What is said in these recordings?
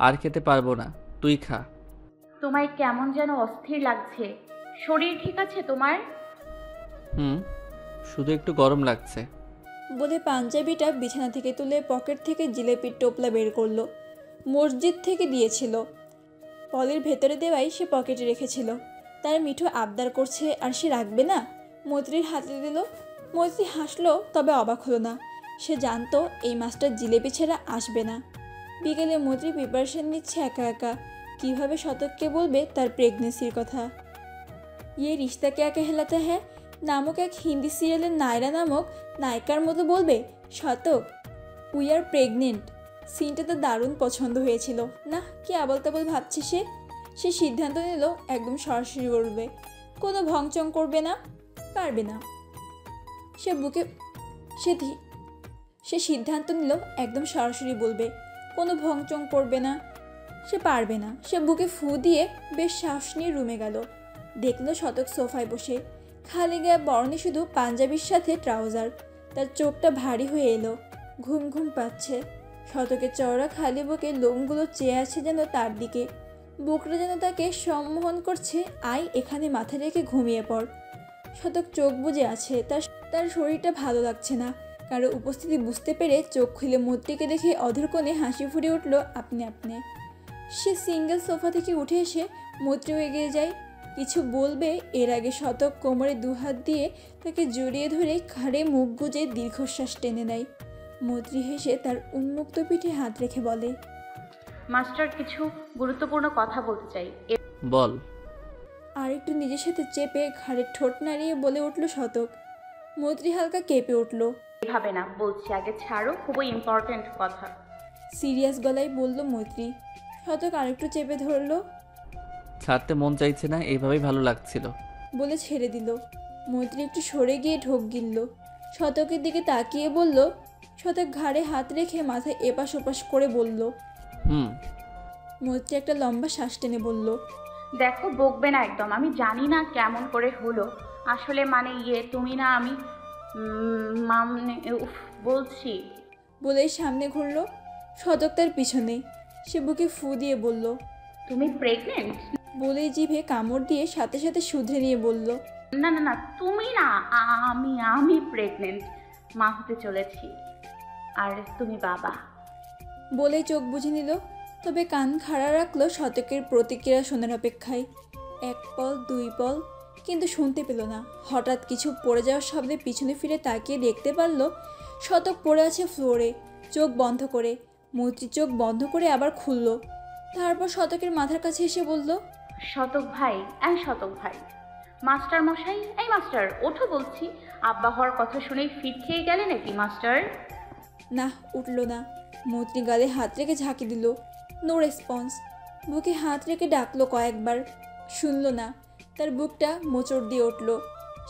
আর খেতে পারবো না, তুই খা। তোমায় কেমন যেন অস্থির লাগছে। শরীর ঠিক আছে তোমার? হুম, শুধু একটু গরম লাগছে। বলে পাঞ্জাবিটা বিছানা থেকে তুলে পকেট থেকে জিলেপির টোপলা বের করলো। মসজিদ থেকে দিয়েছিল, পলির ভেতরে দেওয়াই সে পকেটে রেখেছিল। তার মিঠু আবদার করছে আর সে রাখবে না। মৈত্রীর হাতে দিল। মৈত্রী হাসলো, তবে অবাক হলো না। সে জানতো এই মাস্টার জিলেপি ছাড়া আসবে না। বিকেলে মৈত্রী প্রিপারেশন নিচ্ছে একা একা। কীভাবে শতককে বলবে তার প্রেগনেন্সির কথা। ইয়ে রিশতা ক্যা কেহলাতা হ্যায় নামক এক হিন্দি সিরিয়ালের নায়রা নামক নায়িকার মতো বলবে শতক উই আর প্রেগনেন্ট। সিনটা তো দারুণ পছন্দ হয়েছিল না। কি আবল তাবল ভাবছে সে সিদ্ধান্ত নিল একদম সরাসরি বলবে, কোনো ভংচং করবে না, পারবে না। সে বুকে সে সে সিদ্ধান্ত নিল একদম সরাসরি বলবে, কোনো ভংচং করবে না, সে পারবে না। সে বুকে ফু দিয়ে বেশ সাহস নিয়ে রুমে গেল। দেখলো শতক সোফায় বসে, খালি গায়ে বরণে শুধু পাঞ্জাবির সাথে ট্রাউজার। তার চোখটা ভারী হয়ে এলো, ঘুম ঘুম পাচ্ছে। শতকের চওড়া খালি বুকে লোমগুলো চেয়ে আছে যেন তার দিকে। বুকটা যেন তাকে সম্মোহন করছে, আয় এখানে মাথা রেখে ঘুমিয়ে পড়। শতক চোখ বুজে আছে, তার শরীরটা ভালো লাগছে না। কারো উপস্থিতি বুঝতে পেরে চোখ খুলে মূর্তিকে দেখে অধর কোণে হাসি ফুটে উঠল আপনি আপনি। সে সিঙ্গেল সোফা থেকে উঠে এসে মৈত্রীও এগিয়ে যায়। কিছু বলবে এর আগে শতক কোমরে দুহাত দিয়ে তাকে জড়িয়ে ধরে ঘাড়ে মুখ গুজে দীর্ঘশ্বাস টেনে নেয়। মৈত্রী হেসে তার উন্মুক্ত পিঠে হাত রেখে বলে, মাস্টার কিছু গুরুত্বপূর্ণ কথা বলতে চাই। বল। আর একটু নিজের সাথে চেপে ঘাড়ে ঠোঁট নাড়িয়ে বলে উঠল শতক। মৈত্রী হালকা কেঁপে উঠল। এভাবে না, বলছি আগে ছাড়ো, খুবই ইম্পর্ট্যান্ট কথা। সিরিয়াস গলায় বলল মৈত্রী। শতক আরেকটু চেপে ধরল। ছাড়তে মন চাইছে না, এইভাবেই ভালো লাগছিল। বলে ছেড়ে দিল। মৈত্রী একটু সরে গিয়ে ঢোক গিলল। শতকের দিকে তাকিয়ে বলল। শতক ঘাড়ে হাত রেখে মাথায় এপাশ ওপাশ করে বলল, হুম। মৈত্রী একটা লম্বা শ্বাস টেনে বলল, দেখো বকবে না একদম। আমি জানি না কেমন করে হলো, আসলে মানে তুমি না আমি মানে উফ বলছি। বলেই সামনে ঘুরল। শতক তার পিছনে। সে বুকে ফু দিয়ে বলল, তুমি প্রেগনেন্ট? বলেই জিভে কামড় দিয়ে সাথে সাথে শুধরে নিয়ে বলল, না না না, তুমি না, আমি আমি প্রেগনেন্ট, মা হতে চলেছি। আর তুমি বাবা। বলেই চোখ বুঝে নিল। তবে কান খাড়া রাখলো শতকের প্রতিক্রিয়া শোনার অপেক্ষায়। এক পল দুই পল, কিন্তু শুনতে পেল না। হঠাৎ কিছু পড়ে যাওয়ার শব্দে পিছনে ফিরে তাকিয়ে দেখতে পারল শতক পড়ে আছে ফ্লোরে, চোখ বন্ধ করে। মৈত্রী চোখ বন্ধ করে আবার খুলল। তারপর শতকের মাথার কাছে এসে বলল, শতক ভাই, এই শতক ভাই। মাস্টার মশাই, এই মাস্টার ওঠো বলছি। আব্বা হওয়ার কথা শুনেই ফিট খেয়ে গেলে নাকি মাস্টার? না, উঠল না। মৈত্রী গালে হাত রেখে ঝাঁকি দিল। No response. বুকে হাত রেখে ডাকলো কয়েকবার, শুনল না। তার বুকটা মোচড় দিয়ে উঠল।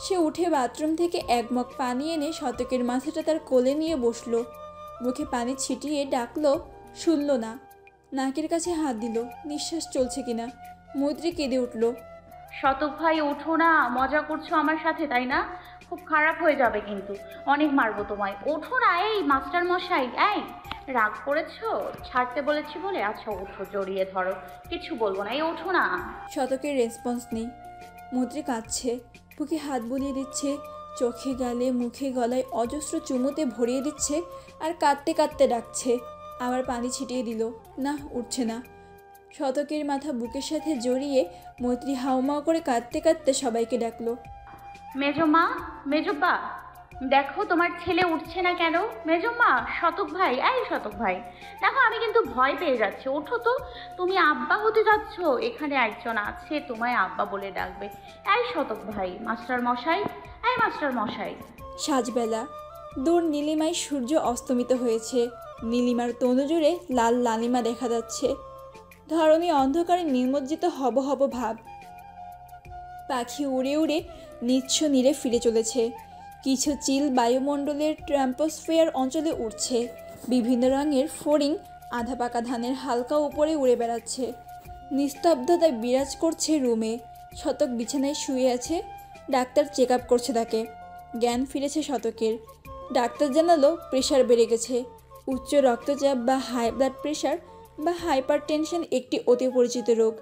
সে উঠে বাথরুম থেকে এক মগ পানি এনে শতকের মাথাটা তার কোলে নিয়ে বসলো। মুখে পানি ছিটিয়ে ডাকলো, শুনল না। নাকের কাছে হাত দিল, নিঃশ্বাস চলছে কিনা। মৈত্রী কেঁদে উঠল। শতক ভাই ওঠো না, মজা করছো আমার সাথে তাই না? খুব খারাপ হয়ে যাবে কিন্তু, অনেক মারবো তোমায়। ওঠো না, এই মাস্টার মশাই, এই রাগ করেছো? ছাড়তে বলেছি বলে? আচ্ছা ওঠো, জড়িয়ে ধরো, কিছু বলবো না, এই ওঠো না। শতকের রেসপন্স নেই। মৈত্রী কাঁদছে, বুকে হাত বুলিয়ে দিচ্ছে, চোখে গালে মুখে গলায় অজস্র চুমুতে ভরিয়ে দিচ্ছে, আর কাঁদতে কাঁদতে ডাকছে। আবার পানি ছিটিয়ে দিল, না, উঠছে না। শতকের মাথা বুকের সাথে জড়িয়ে মৈত্রী হাউমাউ করে কাঁদতে কাঁদতে সবাইকে ডাকলো। মেজো মা, মেজো বা, দেখো তোমার ছেলে উঠছে না কেন? মেজো মা, শতক ভাই, এই শতক ভাই, দেখো আমি কিন্তু ভয় পেয়ে যাচ্ছি, ওঠো তো। তুমি আব্বা হতে যাচ্ছ, এখানে একজন আছে তোমায় আব্বা বলে ডাকবে। এই শতক ভাই, মাস্টার মশাই, এই মাস্টার মশাই। সাজবেলা, দূর নীলিমায় সূর্য অস্তমিত হয়েছে। নীলিমার তনু জুড়ে লাল লালিমা দেখা যাচ্ছে। ধরণী অন্ধকারে নিমজ্জিত হব হব ভাব। পাখি উড়ে উড়ে নিচ্ছ নীরে ফিরে চলেছে। কিছু চিল বায়ুমণ্ডলের ট্রাম্পোস্ফিয়ার অঞ্চলে উঠছে। বিভিন্ন রঙের ফড়িং আধা পাকা ধানের হালকা উপরে উড়ে বেড়াচ্ছে। নিস্তব্ধতায় বিরাজ করছে রুমে। শতক বিছানায় শুয়ে আছে। ডাক্তার চেক আপ করছে তাকে। জ্ঞান ফিরেছে শতকের। ডাক্তার জানালো প্রেশার বেড়ে গেছে। উচ্চ রক্তচাপ বা হাই ব্লাড প্রেশার বা হাইপারটেনশন একটি অতি পরিচিত রোগ।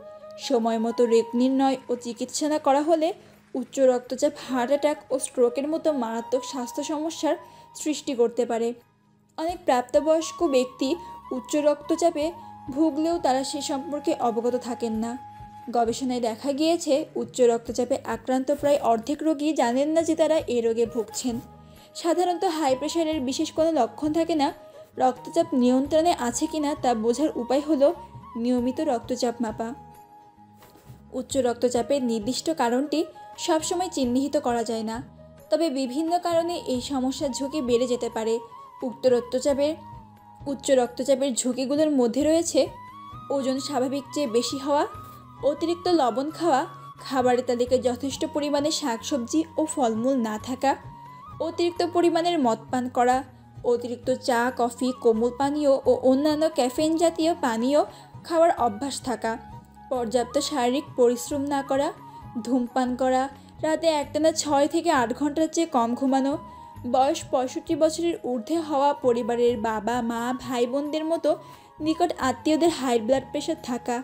সময় মতো রোগ নির্ণয় ও চিকিৎসা না করা হলে উচ্চ রক্তচাপ, হার্ট অ্যাটাক ও স্ট্রোকের মতো মারাত্মক স্বাস্থ্য সমস্যার সৃষ্টি করতে পারে। অনেক প্রাপ্তবয়স্ক ব্যক্তি উচ্চ রক্তচাপে ভুগলেও তারা সে সম্পর্কে অবগত থাকেন না। গবেষণায় দেখা গিয়েছে, উচ্চ রক্তচাপে আক্রান্ত প্রায় অর্ধেক রোগী জানেন না যে তারা এই রোগে ভুগছেন। সাধারণত হাই প্রেশারের বিশেষ কোনো লক্ষণ থাকে না। রক্তচাপ নিয়ন্ত্রণে আছে কিনা তা বোঝার উপায় হলো নিয়মিত রক্তচাপ মাপা। উচ্চ রক্তচাপের নির্দিষ্ট কারণটি সবসময় চিহ্নিত করা যায় না, তবে বিভিন্ন কারণে এই সমস্যার ঝুঁকি বেড়ে যেতে পারে। উচ্চ রক্তচাপের ঝুঁকিগুলোর মধ্যে রয়েছে ওজন স্বাভাবিক চেয়ে বেশি হওয়া, অতিরিক্ত লবণ খাওয়া, খাবারের তালিকায় যথেষ্ট পরিমাণে শাকসবজি ও ফলমূল না থাকা, অতিরিক্ত পরিমাণের মদ পান করা, অতিরিক্ত চা, কফি, কোমল পানীয় ও অন্যান্য ক্যাফেইন জাতীয় পানীয় খাওয়ার অভ্যাস থাকা, পর্যাপ্ত শারীরিক পরিশ্রম না করা, ধূমপান করা, রাতে একটানা 6 থেকে 8 ঘন্টার চেয়ে কম ঘুমানো, বয়স 65 বছরের ঊর্ধ্বে হওয়া, পরিবারের বাবা, মা, ভাই বোনদের মতো নিকট আত্মীয়দের হাই ব্লাড প্রেশার থাকা।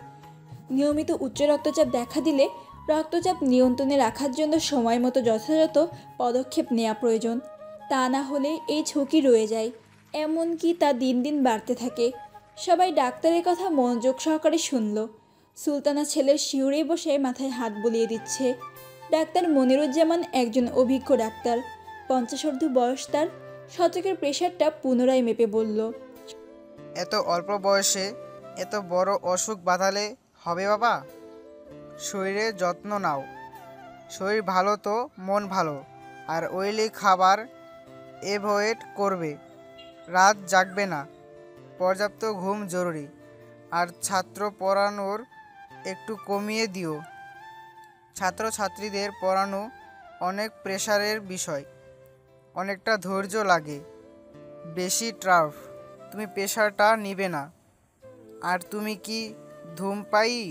নিয়মিত উচ্চ রক্তচাপ দেখা দিলে রক্তচাপ নিয়ন্ত্রণে রাখার জন্য সময় মতো যথাযথ পদক্ষেপ নেওয়া প্রয়োজন। তা না হলে এই ঝুঁকি রয়ে যায়, এমনকি তা দিন দিন বাড়তে থাকে। সবাই ডাক্তারের কথা মনোযোগ সহকারে শুনল। সুলতানা ছেলের শিউরে বসে মাথায় হাত বুলিয়ে দিচ্ছে। ডাক্তার মনিরুজ্জামান একজন অভিজ্ঞ ডাক্তার, 50 বয়স তার। শতকের প্রেশারটা পুনরায় মেপে বলল, এত অল্প বয়সে এত বড় অসুখ বাঁধালে হবে বাবা? শরীরের যত্ন নাও। শরীর ভালো তো মন ভালো। আর অয়েলি খাবার এভয়েড করবে। রাত জাগবে না। পর্যাপ্ত ঘুম জরুরি। আর ছাত্র পড়ানোর একটু কমিয়ে দিও। ছাত্রছাত্রীদের পড়ানো অনেক প্রেশারের বিষয়, অনেকটা ধৈর্য লাগে, বেশি টাফ। তুমি প্রেশারটা নিবে না। আর তুমি কি ধূমপায়ী?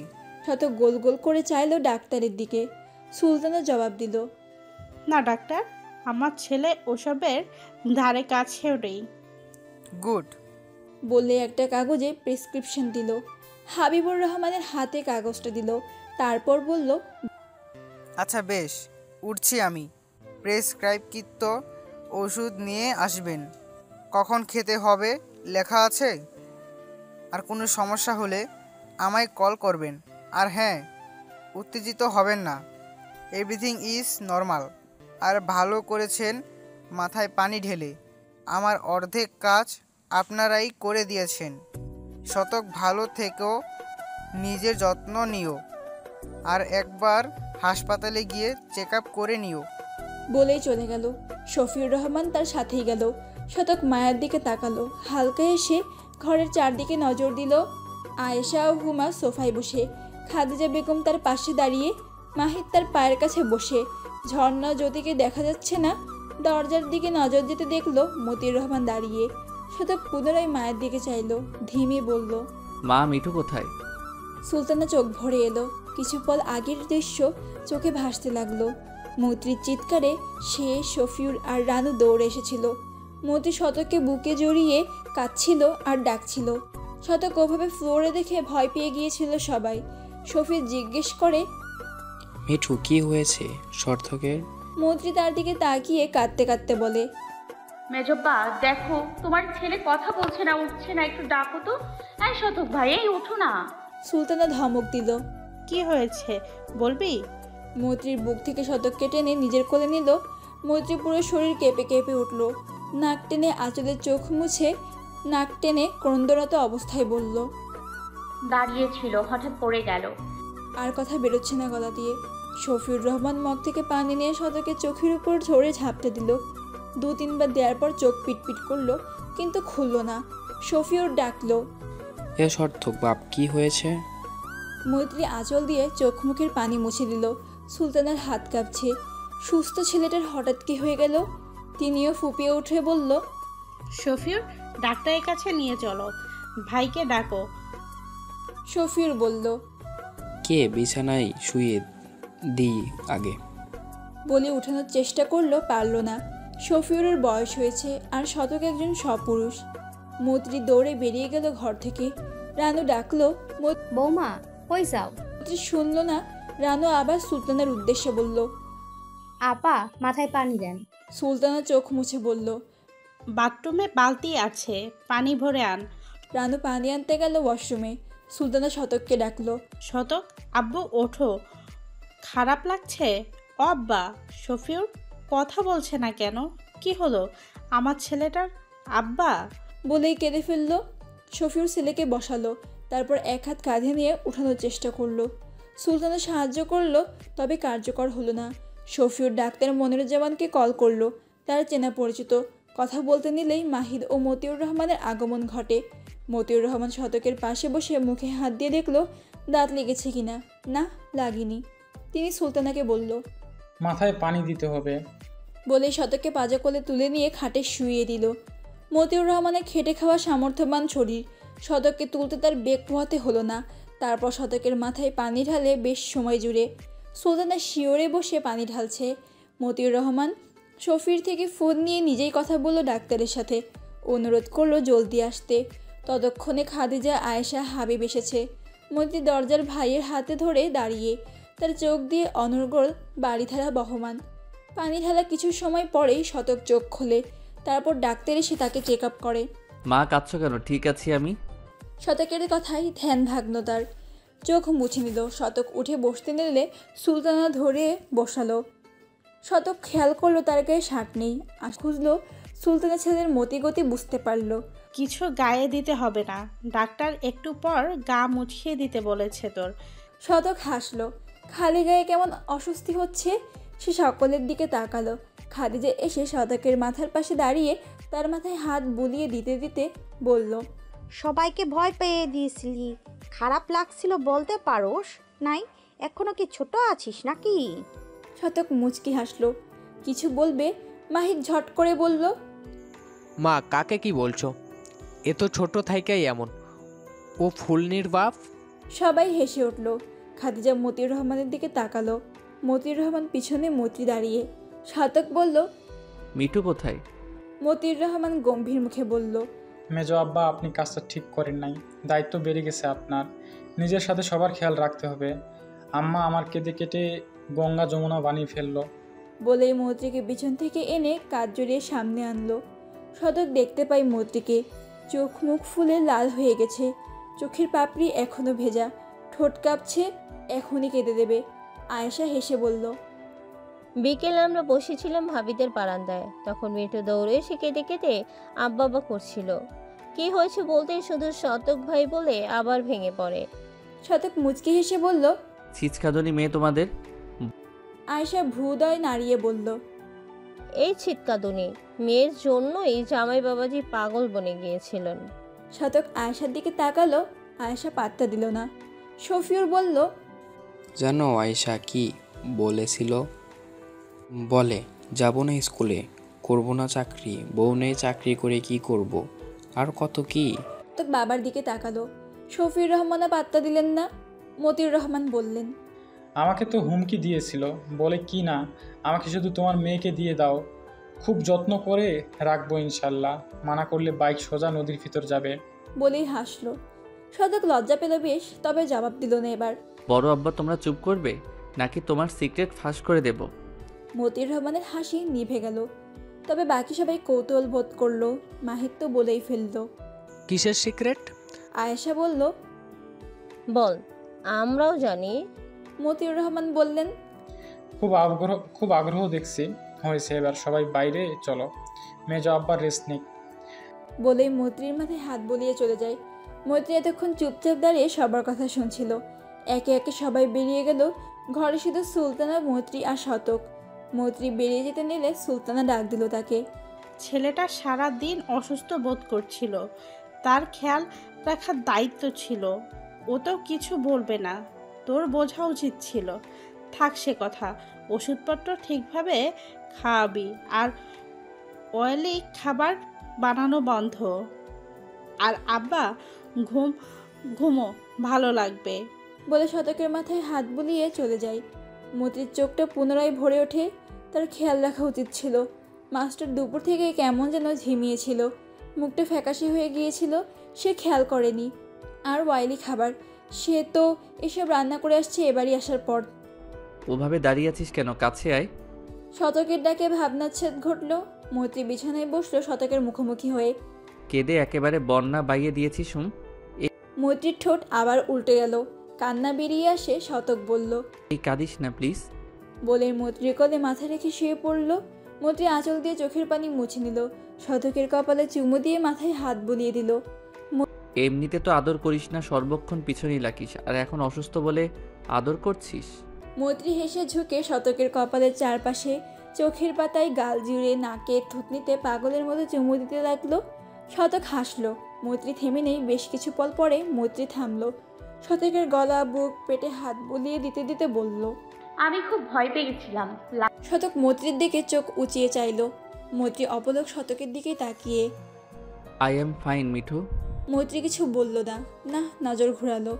শতক গোল গোল করে চাইল ডাক্তারের দিকে। সুলতানা জবাব দিল, না ডাক্তার, আমার ছেলে ওসবের ধারে কাছেও নেই। গুড। বলে একটা কাগজে প্রেসক্রিপশন দিল। হাবিবুর রহমানের হাতে কাগজটা দিল। তারপর বলল, আচ্ছা বেশ, উঠছি আমি। প্রেসক্রাইবকৃত ওষুধ নিয়ে আসবেন। কখন খেতে হবে লেখা আছে। আর কোনো সমস্যা হলে আমায় কল করবেন। আর হ্যাঁ, উত্তেজিত হবেন না। Everything is normal. আর ভালো করেছেন মাথায় পানি ঢেলে। আমার অর্ধেক কাজ আপনারাই করে দিয়েছেন। শতক ভালো থেকেও নিজের যত্ন নিও। আর একবার হাসপাতালে গিয়ে চেক আপ করে নিও। বলেই চলে গেল। শফিউর রহমান তার সাথেই গেল। শতক মায়ের দিকে তাকালো, হালকা এসে ঘরের চারদিকে নজর দিল। আয়েশা ও হুমা সোফায় বসে, খাদিজা বেগম তার পাশে দাঁড়িয়ে, মাহিদ তার পায়ের কাছে বসে। ঝর্ণা জ্যোতিকে দেখা যাচ্ছে না। দরজার দিকে নজর দিতে দেখলো মতিউর রহমান দাঁড়িয়ে। শতক পুনরায় মায়ের দিকে চাইল, ধিমে বলল, মা, মিঠু কোথায়? সুলতানা চোখ ভরে এলো। কিছু পল আগের দৃশ্য চোখে ভাসতে লাগলো। মৈত্রীর চিৎকারে সে, শফিউর আর রানু দৌড়ে এসেছিল। মৈত্রী শতককে বুকে জড়িয়ে কাঁদছিল আর ডাকছিল। শতক ওভাবে ফ্লোরে দেখে ভয় পেয়ে গিয়েছিল সবাই। শফিউর জিজ্ঞেস করে, মিঠু কি হয়েছে সার্থকের? মৈত্রী তার দিকে তাকিয়ে কাঁদতে কাঁদতে বলে, মেজব্বা দেখো, তোমার ছেলে কথা বলছে না, উঠছে না, একটু ডাকো তো। এই শতক ভাই, এই ওঠো না। সুলতানা ধমক দিল। কি হয়েছে বলবি? মৈত্রীর বুক থেকে শতককে টেনে নিজের কোলে নিল। মৈত্রী পুরো শরীর কেঁপে কেঁপে উঠল। নাক টেনে আঁচলের চোখ মুছে নাক টেনে ক্রন্দরত অবস্থায় বলল, দাঁড়িয়েছিল, হঠাৎ পড়ে গেল। আর কথা বেরোচ্ছে না গলা দিয়ে। শফিউর রহমান মগ থেকে পানি নিয়ে শতকের চোখের উপর ঝরে ঝাপটে দিল। 2-3 বার দেওয়ার পর চোখ পিটপিট করলো, কিন্তু খুলল না। শফিউর ডাকলো, এ সার্থক বাপ, কি হয়েছে? মৈত্রী আঁচল দিয়ে চোখ মুখের পানি মুছে দিল। সুলতানার হাত কাঁপছে। সুস্থ ছেলেটার হঠাৎ কি হয়ে গেল? তিনিও ফুপিয়ে উঠে বলল, শফিউর, ডাক্তারের কাছে নিয়ে চলো, ভাইকে ডাকো। শফিউর বলল, কে বিছানায় শুয়ে দিই আগে। বলে উঠানোর চেষ্টা করলো, পারল না। শফিউরের বয়স হয়েছে আর শতক একজন সপুরুষ। মৈত্রী দৌড়ে বেরিয়ে গেল ঘর থেকে। রানু ডাকলো। বৌমা কই যাও? মৈত্রী শুনল না। রানু আবার সুলতানার উদ্দেশ্যে বলল। আপা মাথায় পানি দেন। সুলতানা চোখ মুছে বলল। বাথরুমে বালতি আছে, পানি ভরে আন। রানু পানি আনতে গেল ওয়াশরুমে। সুলতানা শতককে ডাকলো। শতক, আব্বু ওঠো, খারাপ লাগছে? ও আব্বা, শফিউর কথা বলছে না কেন? কি হলো আমার ছেলেটার? আব্বা বলেই কেঁদে ফেলল। শফিউর ছেলেকে বসালো, তারপর এক হাত কাঁধে নিয়ে উঠানোর চেষ্টা করলো। সুলতানা সাহায্য করলো, তবে কার্যকর হলো না। শফিউর ডাক্তার মনিরুজ্জামানকে কল করলো। তার চেনা পরিচিত। কথা বলতে নিলেই মাহিদ ও মতিউর রহমানের আগমন ঘটে। মতিউর রহমান শতকের পাশে বসে মুখে হাত দিয়ে দেখলো দাঁত লেগেছে কিনা। না, লাগেনি। তিনি সুলতানাকে বলল। মাথায় পানি দিতে হবে। বলেই শতককে পাজা কোলে তুলে নিয়ে খাটে শুইয়ে দিল। মতিউর রহমানের খেটে খাওয়া সামর্থ্যবান শরীর। শতককে তুলতে তার বেগ পোহাতে হলো না। তারপর শতকের মাথায় পানি ঢালে বেশ সময় জুড়ে। সুলতানা শিওরে বসে পানি ঢালছে। মতিউর রহমান শফির থেকে ফোন নিয়ে নিজেই কথা বলল ডাক্তারের সাথে। অনুরোধ করলো জলদি আসতে। ততক্ষণে খাদিজা, আয়েশা, হাবিব এসেছে। মতি দরজার ভাইয়ের হাতে ধরে দাঁড়িয়ে, তার চোখ দিয়ে অনর্গল বাড়িধারা বহমান। পানি ঢালা কিছু সময় পরেই শতক চোখ খোলে। তারপর ডাক্তার এসে তাকে চেক আপ করে। মা কাঁদছো কেন? ঠিক আছি আমি। শতকের কথাই ধ্যান ভাগ্ন তার। চোখ মুছে নিল। শতক উঠে বসতে নিলে সুলতানা ধরে বসালো। শতক খেয়াল করলো তার গায়ে শার্ট নেই। আর খুঁজলো। সুলতানা ছেলের মতিগতি বুঝতে পারল। কিছু গায়ে দিতে হবে না, ডাক্তার একটু পর গা মুছিয়ে দিতে বলেছে তোর। শতক হাসলো। খালি গায়ে কেমন অস্বস্তি হচ্ছে। সে সকলের দিকে তাকালো। খাদিজা এসে শতকের মাথার পাশে দাঁড়িয়ে তার মাথায় হাত বুলিয়ে দিতে দিতে বলল। সবাইকে ভয় পেয়ে দিয়েছিলি, খারাপ লাগছিল বলতে পারোস নাই? এখনো কি ছোট আছিস নাকি? শতক মুচকি হাসলো। কিছু বলবে মাহিদ ঝট করে বলল। মা কাকে কি বলছো? এ তো ছোট থাইকাই এমন। ও ফুলনির বাপ। সবাই হেসে উঠল। খাদিজা মতিউর রহমানের দিকে তাকালো। মতিউর রহমান পিছনে মতি দাঁড়িয়ে। শতক বলল। মিঠু কোথায়? মতিউর রহমান গম্ভীর মুখে বলল। মেজো আব্বা, আপনি কাজটা ঠিক করেন নাই। দায়িত্ব বেড়ে গেছে আপনার। নিজের সাথে সবার খেয়াল রাখতে হবে। আম্মা আমার কেঁদে কেটে গঙ্গা যমুনা বানিয়ে ফেললো। বলেই মৈত্রীকে পিছন থেকে এনে কাঁধ জড়িয়ে সামনে আনলো। শতক দেখতে পাই মৈত্রীকে। চোখ মুখ ফুলে লাল হয়ে গেছে। চোখের পাপড়ি এখনো ভেজা। ঠোঁট কাঁপছে, এখনই কেঁদে দেবে। আয়েশা হেসে বলল। বিকেলে আমরা বসেছিলাম ভাবিদের বারান্দায়, তখন মিঠু দৌড়ে এসে কেটে কেটে আব্বা আব্বা করছিল। কি হয়েছে বলতেই শুধু শতক ভাই বলে আবার ভেঙে পড়ে। শতক মুচকি হেসে বলল। ছিচকাদনি মেয়ে তোমাদের। আয়েশা ভ্রুদয় নাড়িয়ে বলল। এই ছিটকাদুনি মেয়ের জন্যই জামাই বাবাজি পাগল বনে গিয়েছিলেন। শতক আয়েশার দিকে তাকালো। আয়েশা পাত্তা দিল না। শফিউর বলল। জানো আয়েশা কি বলেছিল? বলে যাব না স্কুলে, করব না চাকরি, বউ নেই, চাকরি করে কি করব, আর কত কি। তো বাবার দিকে তাকালো। শফিউর রহমানও পাত্তা দিলেন না। মতিউর রহমান বললেন। আমাকে তো হুমকি দিয়েছিল, বলে কি না আমাকে শুধু তোমার মেয়েকে দিয়ে দাও, খুব যত্ন করে রাখবো ইনশাল্লাহ। মানা করলে বাইক সোজা নদীর ভিতর যাবে। বলেই হাসলো। শতক লজ্জা পেল বেশ, তবে জবাব দিল না এবার। বড় আব্বা তোমরা চুপ করবে নাকি তোমার সিক্রেট ফাঁস করে দেব? মতিউর রহমানের হাসি নিভে গেল। তবে বাকি সবাই কৌতূহল বোধ করলো। মাহিদ তো বলেই ফেলল। কিসের সিক্রেট? আয়েশা বলল। বল, আমরাও জানি। মতিউর রহমান বললেন। খুব আগ্রহ দেখছি হয়েছে, এবার সবাই বাইরে চলো, মেজো আব্বার রেস্ট নিক। বলেই মৈত্রীর মাথায় হাত বলিয়ে চলে যায়। মৈত্রী এতক্ষণ চুপচাপ দাঁড়িয়ে সবার কথা শুনছিল। একে একে সবাই বেরিয়ে গেল। ঘরে শুধু সুলতানা, মৈত্রী আর শতক। মৈত্রী বেরিয়ে যেতে নিলে সুলতানা ডাক দিল তাকে। ছেলেটা সারা দিন অসুস্থ বোধ করছিল, তার খেয়াল রাখার দায়িত্ব ছিল। ও তো কিছু বলবে না, তোর বোঝা উচিত ছিল। থাক সে কথা, ওষুধপত্র ঠিকভাবে খাওয়াবি, আর অয়েলি খাবার বানানো বন্ধ। আর আব্বা ঘুমো, ভালো লাগবে। বলে শতকের মাথায় হাত বুলিয়ে চলে যায়। মতির চোখটা পুনরায় ভরে ওঠে। তার খেয়াল রাখা উচিত ছিল। মাস্টার দুপুর থেকে কেমন যেন ঝিমিয়েছিল। মুখটা ফ্যাকাশে হয়ে গিয়েছিল। সে খেয়াল করেনি। আর ওয়াইলি খাবার। সে তো এসব রান্না করে আসছে এবারই আসার পর। ওভাবে দাঁড়িয়ে আছিস কেন, কাছে আয়। শতকের ডাকে ভাবনাচ্ছেদ ঘটল। মৈত্রী বিছানায় বসলো শতকের মুখোমুখি হয়ে। কেঁদে একেবারে বন্যা বাইয়ে দিয়েছিস হুম। মৈত্রীর ঠোঁট আবার উল্টে গেল। কান্না বেরিয়ে আসে। শতক বলল, এই কাঁদিস না প্লিজ। বলে মৈত্রীর কোলে মাথা রেখে শুয়ে পড়ল। মৈত্রী আঁচল দিয়ে চোখের পানি মুছে নিল। শতকের কপালে চুমু দিয়ে মাথায় হাত বুলিয়ে দিল। এমনিতে তো আদর করিস না, সর্বক্ষণ পিছনেই লাগিস, আর এখন অসুস্থ বলে আদর করছিস। মৈত্রী হেসে ঝুঁকে শতকের কপালের চারপাশে চোখের পাতায় গাল জুড়ে নাকে থুতনিতে পাগলের মতো চুমু দিতে লাগলো। শতক হাসলো। মৈত্রী থেমে নেই। বেশ কিছু পল পরে মৈত্রী থামলো। শতকের গলা, বুক, পেটে হাত বুলিয়ে দিতে দিতে বলল, আমি খুব ভয় পেয়ে গেছিলাম। শতক মৈত্রীর দিকে চোখ উঁচিয়ে চাইল। মৈত্রী অপলক শতকের দিকে তাকিয়ে। I am fine Mithu. মৈত্রী কিছু বলল না। না, নজর ঘোরালো।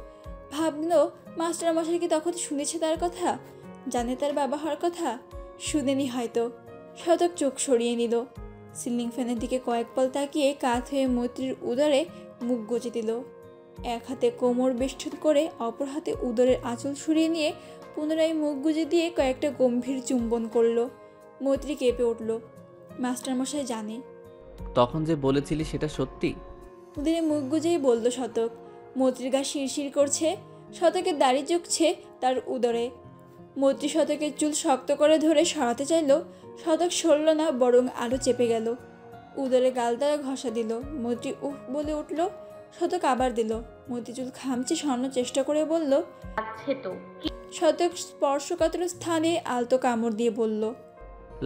ভাবলো মাস্টারমশাই কি তখন শুনেছে তার কথা? জানে তার বাবা হওয়ার কথা? শুনেনি হয়তো। শতক চোখ সরিয়ে নিল। সিলিং ফ্যানের দিকে কয়েক পল তাকিয়ে কাত হয়ে মৈত্রীর উদরে মুখ গুজে দিল। এক হাতে কোমর বেষ্টন করে অপর হাতে উদরের আঁচল সরিয়ে নিয়ে পুনরায় মুখ গুজে দিয়ে কয়েকটা গম্ভীর চুম্বন করল। মৈত্রী কেঁপে উঠল। মাস্টারমশাই জানে? তখন যে বলেছিলি সেটা সত্যি? উদরে মুখ গুজেই বলল শতক। মৈত্রীর গা শিরশির করছে। শতকের দাড়ি চুকছে তার উদরে। মৈত্রী শতকের চুল শক্ত করে ধরে সরাতে চাইল। শতক সরল না, বরং আরও চেপে গেল। উদরে গাল দ্বারা ঘষা দিল। মৈত্রী উফ বলে উঠল। শতক আবার দিল। মৈত্রী চুল খামচে সরানোর চেষ্টা করে বলল, আছে তো। শতক স্পর্শকাতর স্থানে আলতো কামড় দিয়ে বলল,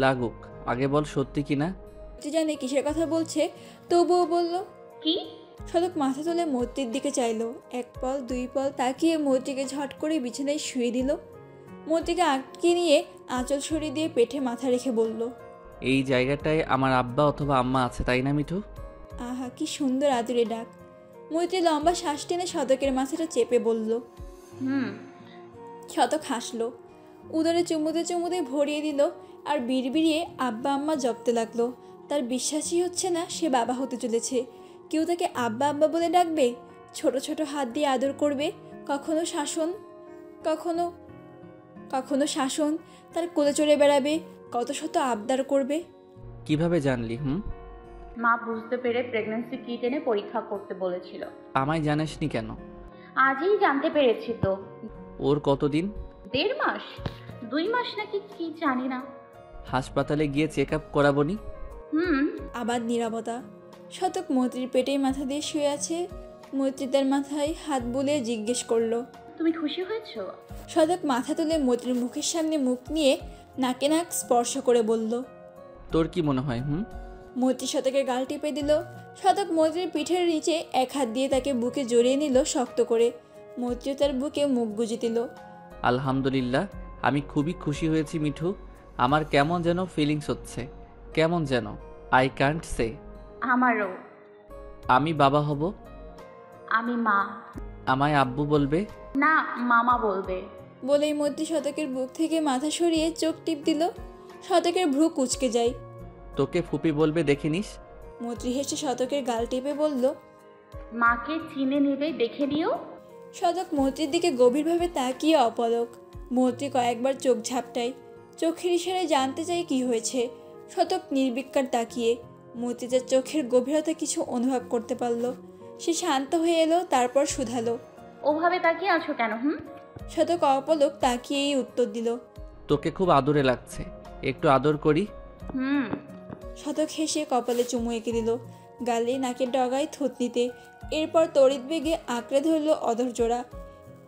লাগুক, আগে বল সত্যি কিনা। মৈত্রী জানে কিসের কথা বলছে, তবুও বলল, কি? শতক মাথা তুলে মৈত্রীর দিকে চাইল। এক পল দুই পল তাকিয়ে মৈত্রীকে ঝট করে বিছানায় শুয়ে দিল। মৈত্রীকে আটকে নিয়ে আঁচল সরিয়ে দিয়ে পেটে মাথা রেখে বলল, এই জায়গাটায় আমার আব্বা অথবা আম্মা আছে তাই না মিঠু? আহা কি সুন্দর আদুরে ডাক। মৈত্রী লম্বা শ্বাস টেনে শতকের মাথাটা চেপে বলল। শতক হাসলো। উদরে চুমুতে চুমুতে ভরিয়ে দিল আর বিড়বিড়িয়ে আব্বা আম্মা জপতে লাগলো। তার বিশ্বাসই হচ্ছে না সে বাবা হতে চলেছে। কেউ তাকে আব্বা আব্বা বলে ডাকবে, ছোট ছোট হাত দিয়ে আদর করবে, কখনো শাসন কখনো কখনো শাসন, তার কোলে চড়ে বেড়াবে, কত শত আবদার করবে। কিভাবে জানলি? মা বুঝতে পেরে প্রেগন্যান্সি কিট এনে পরীক্ষা করতে বলেছিল। আমায় জানাসনি কেন? আজই জানতে পেরেছি তো। ওর কতদিন? 1.5 মাস, 2 মাস নাকি কি জানি না। হাসপাতালে গিয়ে চেক আপ করাবনি? আবার নীরবতা। শতক মৈত্রীর পেটেই মাথা দিয়ে শুয়ে আছে। মৈত্রী তার মাথায় হাত বুলিয়ে জিজ্ঞেস করলো, তুমি খুশি হয়েছো? শতক মাথা তুলে মৈত্রীর মুখের সামনে মুখ নিয়ে নাকে নাক স্পর্শ করে বলল, তোর কি মনে হয়? মৈত্রী শতকের গাল টিপে দিল। শতক মৈত্রীর পিঠের নিচে এক হাত দিয়ে তাকে বুকে জড়িয়ে নিল শক্ত করে। মৈত্রী তার বুকে মুখ গুজে দিল। আলহামদুলিল্লাহ, আমি খুবই খুশি হয়েছি মিঠু। আমার কেমন যেন ফিলিংস হচ্ছে, কেমন যেন, আই কান্ট সে। আমারও। আমি বাবা হব। আমি মা। আমায় আব্বু বলবে না, মামা বলবে। বলেই মৈত্রী শতকের বুক থেকে মাথা সরিয়ে চোখ টিপ দিল। শতকের ভ্রু কুঁচকে যায়। তোকে ফুপি বলবে, দেখে নিস। মৈত্রী হেসে শতকের গাল টিপে বলল, মাকে চিনে নেবে, দেখে নিও। শতক মৈত্রীর দিকে গভীরভাবে তাকিয়ে অপলক। মৈত্রী কয়েকবার চোখ ঝাপটায়। চোখের ইশারায় জানতে চাই কি হয়েছে। শতক নির্বিকার তাকিয়ে। মৈত্রী তার চোখের গভীরতা কিছু অনুভব করতে পারল। সে শান্ত হয়ে এলো, তারপর শুধালো, ওভাবে তাকিয়ে আছো কেন? শতক অপলক তাকিয়েই উত্তর দিল, তোকে খুব আদরে লাগছে, একটু আদর করি। শতক হেসে কপালে চুমু এঁকে দিল, গালে নাকের ডগায় থুতনিতে। এরপর তড়িৎ বেগে আঁকড়ে ধরল অধরজোড়া।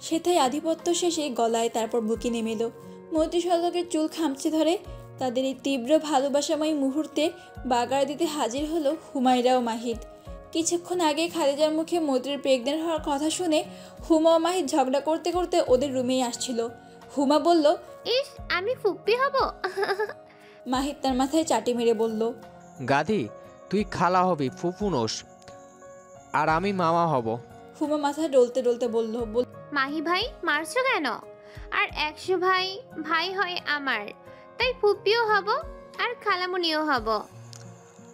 সেথায় আধিপত্য শেষে গলায়, তারপর বুকে নেমে এলো। মৈত্রী শতকের চুল খামচে ধরে। তাদের এই তীব্র ভালোবাসাময় মুহূর্তে বাগার দিতে হাজির হলো হুমায়রা ও মাহিদ। কিছুক্ষণ আগে খাদিজার মুখে মৈত্রীর প্রেগনেন্ট হওয়ার কথা শুনে হুমা ও মাহিদ ঝগড়া করতে করতে ওদের রুমেই আসছিল। হুমা বলল, ইস, আমি ফুপ্পি হব। মাহিদ তার মাথায় চাটি মেরে বলল, গাধি, তুই খালা হবি, ফুপু নোস, আর আমি মামা হব। হুমা মাথা ডলতে ডলতে বলল, মাহি ভাই মারছো কেন? আর 100 ভাই ভাই হয় আমার, তাই ফুপ্পিও হব আর খালামুনিও হব।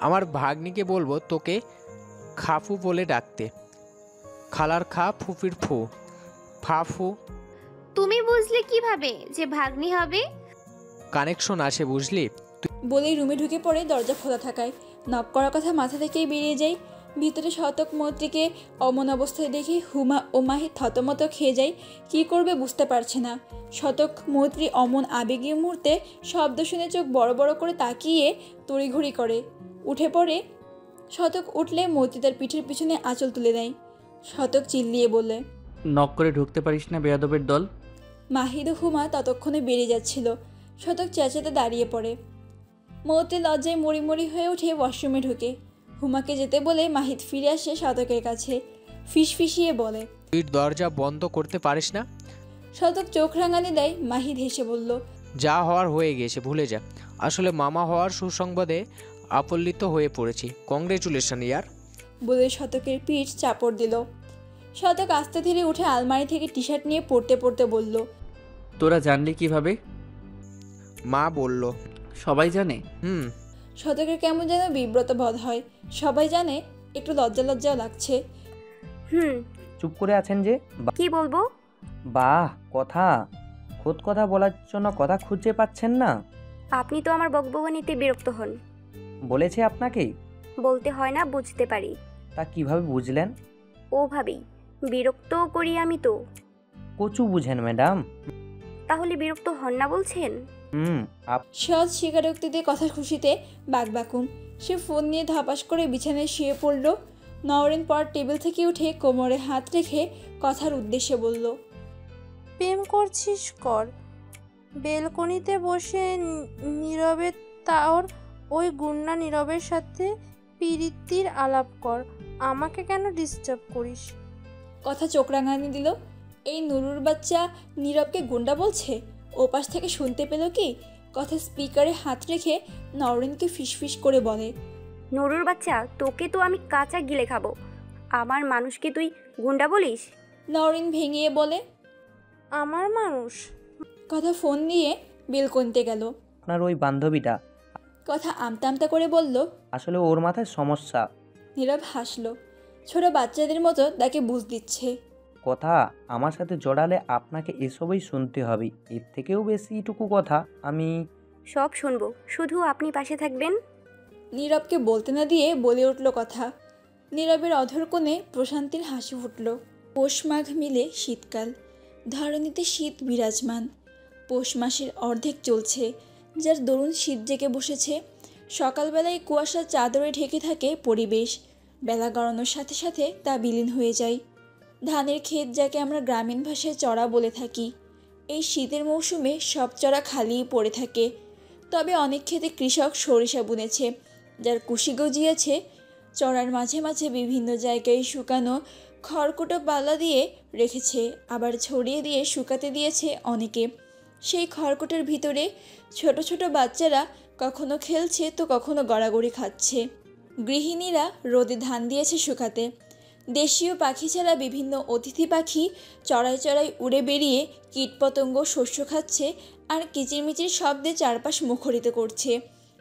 আমার ভাগ্নিকে বলবো তোকে খাফু বলে ডাকতে। খালার খা, ফুফির ফু, ফা ফু। তুমি বুঝলে কিভাবে যে ভাগ্নি হবে? কানেকশন আসে, বুঝলি? বলেই রুমে ঢুকে পড়ে, দরজা খোলা থাকায় নক করার কথা মাথা থেকেই বেরিয়ে যায়। ভিতরে শতক মৈত্রীকে অমন অবস্থায় দেখে হুমা ও মাহি থতমত খেয়ে যায়। কী করবে বুঝতে পারছে না। শতক মৈত্রী অমন আবেগীয় মুহূর্তে শব্দ শুনে চোখ বড় বড় করে তাকিয়ে তড়িঘড়ি করে উঠে পড়ে। শতক উঠলে মৈত্রী তার পিঠের পিছনে আঁচল তুলে দেয়। শতক চিল্লিয়ে বলে, নক করে ঢুকতে পারিস না বেয়াদবের দল। মাহিদ ও হুমা ততক্ষণে বেরিয়ে যাচ্ছিল। শতক চেঁচাতে দাঁড়িয়ে পড়ে। মৈত্রী লজ্জায় মরিমরি হয়ে উঠে ওয়াশরুমে ঢুকে। হুমাকে যেতে বলে মাহিদ ফিরে আসে শতকের কাছে, ফিসফিসিয়ে বলে, তুই দরজা বন্ধ করতে পারিস না? শতক চোখ রাঙানি দেয়। মাহিদ হেসে বলল, যা হওয়ার হয়ে গেছে, ভুলে যা। আসলে মামা হওয়ার সুসংবাদে আপল্লিত হয়ে পড়েছি। কংগ্রেচুলেশন ইয়ার। বলে শতকের পিঠ চাপড় দিল। শতক আস্তে ধীরে উঠে আলমারি থেকে টি শার্ট নিয়ে পড়তে পড়তে বলল, তোরা জানলি কিভাবে? মা বলল। সবাই জানে? শতকের কেমন যেন বিব্রত বোধ হয়। সবাই জানে, একটু লজ্জা লজ্জাও লাগছে। চুপ করে আছেন যে? কি বলবো? বাহ, কথা খোদ কথা বলার জন্য কথা খুঁজে পাচ্ছেন না? আপনি তো আমার বকবকানিতে বিরক্ত হন। বলেছে আপনাকে? বলতে হয় না, বুঝতে পারি। তা কিভাবে বুঝলেন? ওভাবেই। বিরক্ত করি আমি তো। কচু বুঝেন ম্যাডাম। তাহলে বিরক্ত হন না বলছেন? সৎ স্বীকারোক্তি দিয়ে কথার খুশিতে বাকবাকুম। সে ফোন নিয়ে ধাপাস করে বিছানায় শুয়ে পড়ল। নওরিন পর টেবিল থেকে উঠে কোমরে হাত রেখে কথার উদ্দেশ্যে বলল, প্রেম করছিস কর, বেলকনিতে বসে নীরবে তাওর ওই গুন্ডা নীরবের সাথে প্রীতির আলাপ কর, আমাকে কেন ডিস্টার্ব করিস? কথা চোখ রাঙানি দিল। এই নুরুর বাচ্চা নীরবকে গুন্ডা বলছে। ওপাশ থেকে শুনতে পেল কি? কথা স্পিকারে হাত রেখে নওরিনকে ফিসফিস করে বলে, নুরুর বাচ্চা, তোকে তো আমি কাঁচা গিলে খাবো। আমার মানুষকে তুই গুন্ডা বলিস? নওরিন ভেঙিয়ে বলে, আমার মানুষ? কথা ফোন নিয়ে বেলকনিতে গেল। আপনার ওই বান্ধবীটা। কথা আমতা আমতা করে বলল, আসলে ওর মাথায় সমস্যা। নীরব হাসলো। ছোট বাচ্চাদের মতো তাকে বুঝ দিচ্ছে। কথা আমার সাথে জড়ালে আপনাকে এসবই শুনতে হবে। এর থেকেও বেশি এটুকু কথা আমি সব শুনবো, শুধু আপনি পাশে থাকবেন। নীরবকে বলতে না দিয়ে বলে উঠল কথা। নীরবের অধর কোণে প্রশান্তির হাসি ফুটল। পৌষ মাঘ মিলে শীতকাল। ধরণীতে শীত বিরাজমান। পৌষ মাসের অর্ধেক চলছে, যার দরুন শীত জেগে বসেছে। সকালবেলায় কুয়াশার চাদরে ঢেকে থাকে পরিবেশ। বেলা গড়ানোর সাথে সাথে তা বিলীন হয়ে যায়। ধানের ক্ষেত, যাকে আমরা গ্রামীণ ভাষায় চড়া বলে থাকি, এই শীতের মৌসুমে সব চড়া খালিই পড়ে থাকে। তবে অনেক ক্ষেতে কৃষক সরিষা বুনেছে, যার কুশি গজিয়েছে। চড়ার মাঝে মাঝে বিভিন্ন জায়গায় শুকানো খড়কুটো পাল্লা দিয়ে রেখেছে, আবার ছড়িয়ে দিয়ে শুকাতে দিয়েছে অনেকে। সেই খড়কুটোর ভিতরে ছোট ছোট বাচ্চারা কখনো খেলছে তো কখনো গড়াগড়ি খাচ্ছে। গৃহিণীরা রোদে ধান দিয়েছে শুকাতে। দেশীয় পাখি ছাড়া বিভিন্ন অতিথি পাখি চড়াই চড়াই উড়ে বেরিয়ে কীটপতঙ্গ শস্য খাচ্ছে আর কিচিরমিচির শব্দে চারপাশ মুখরিত করছে।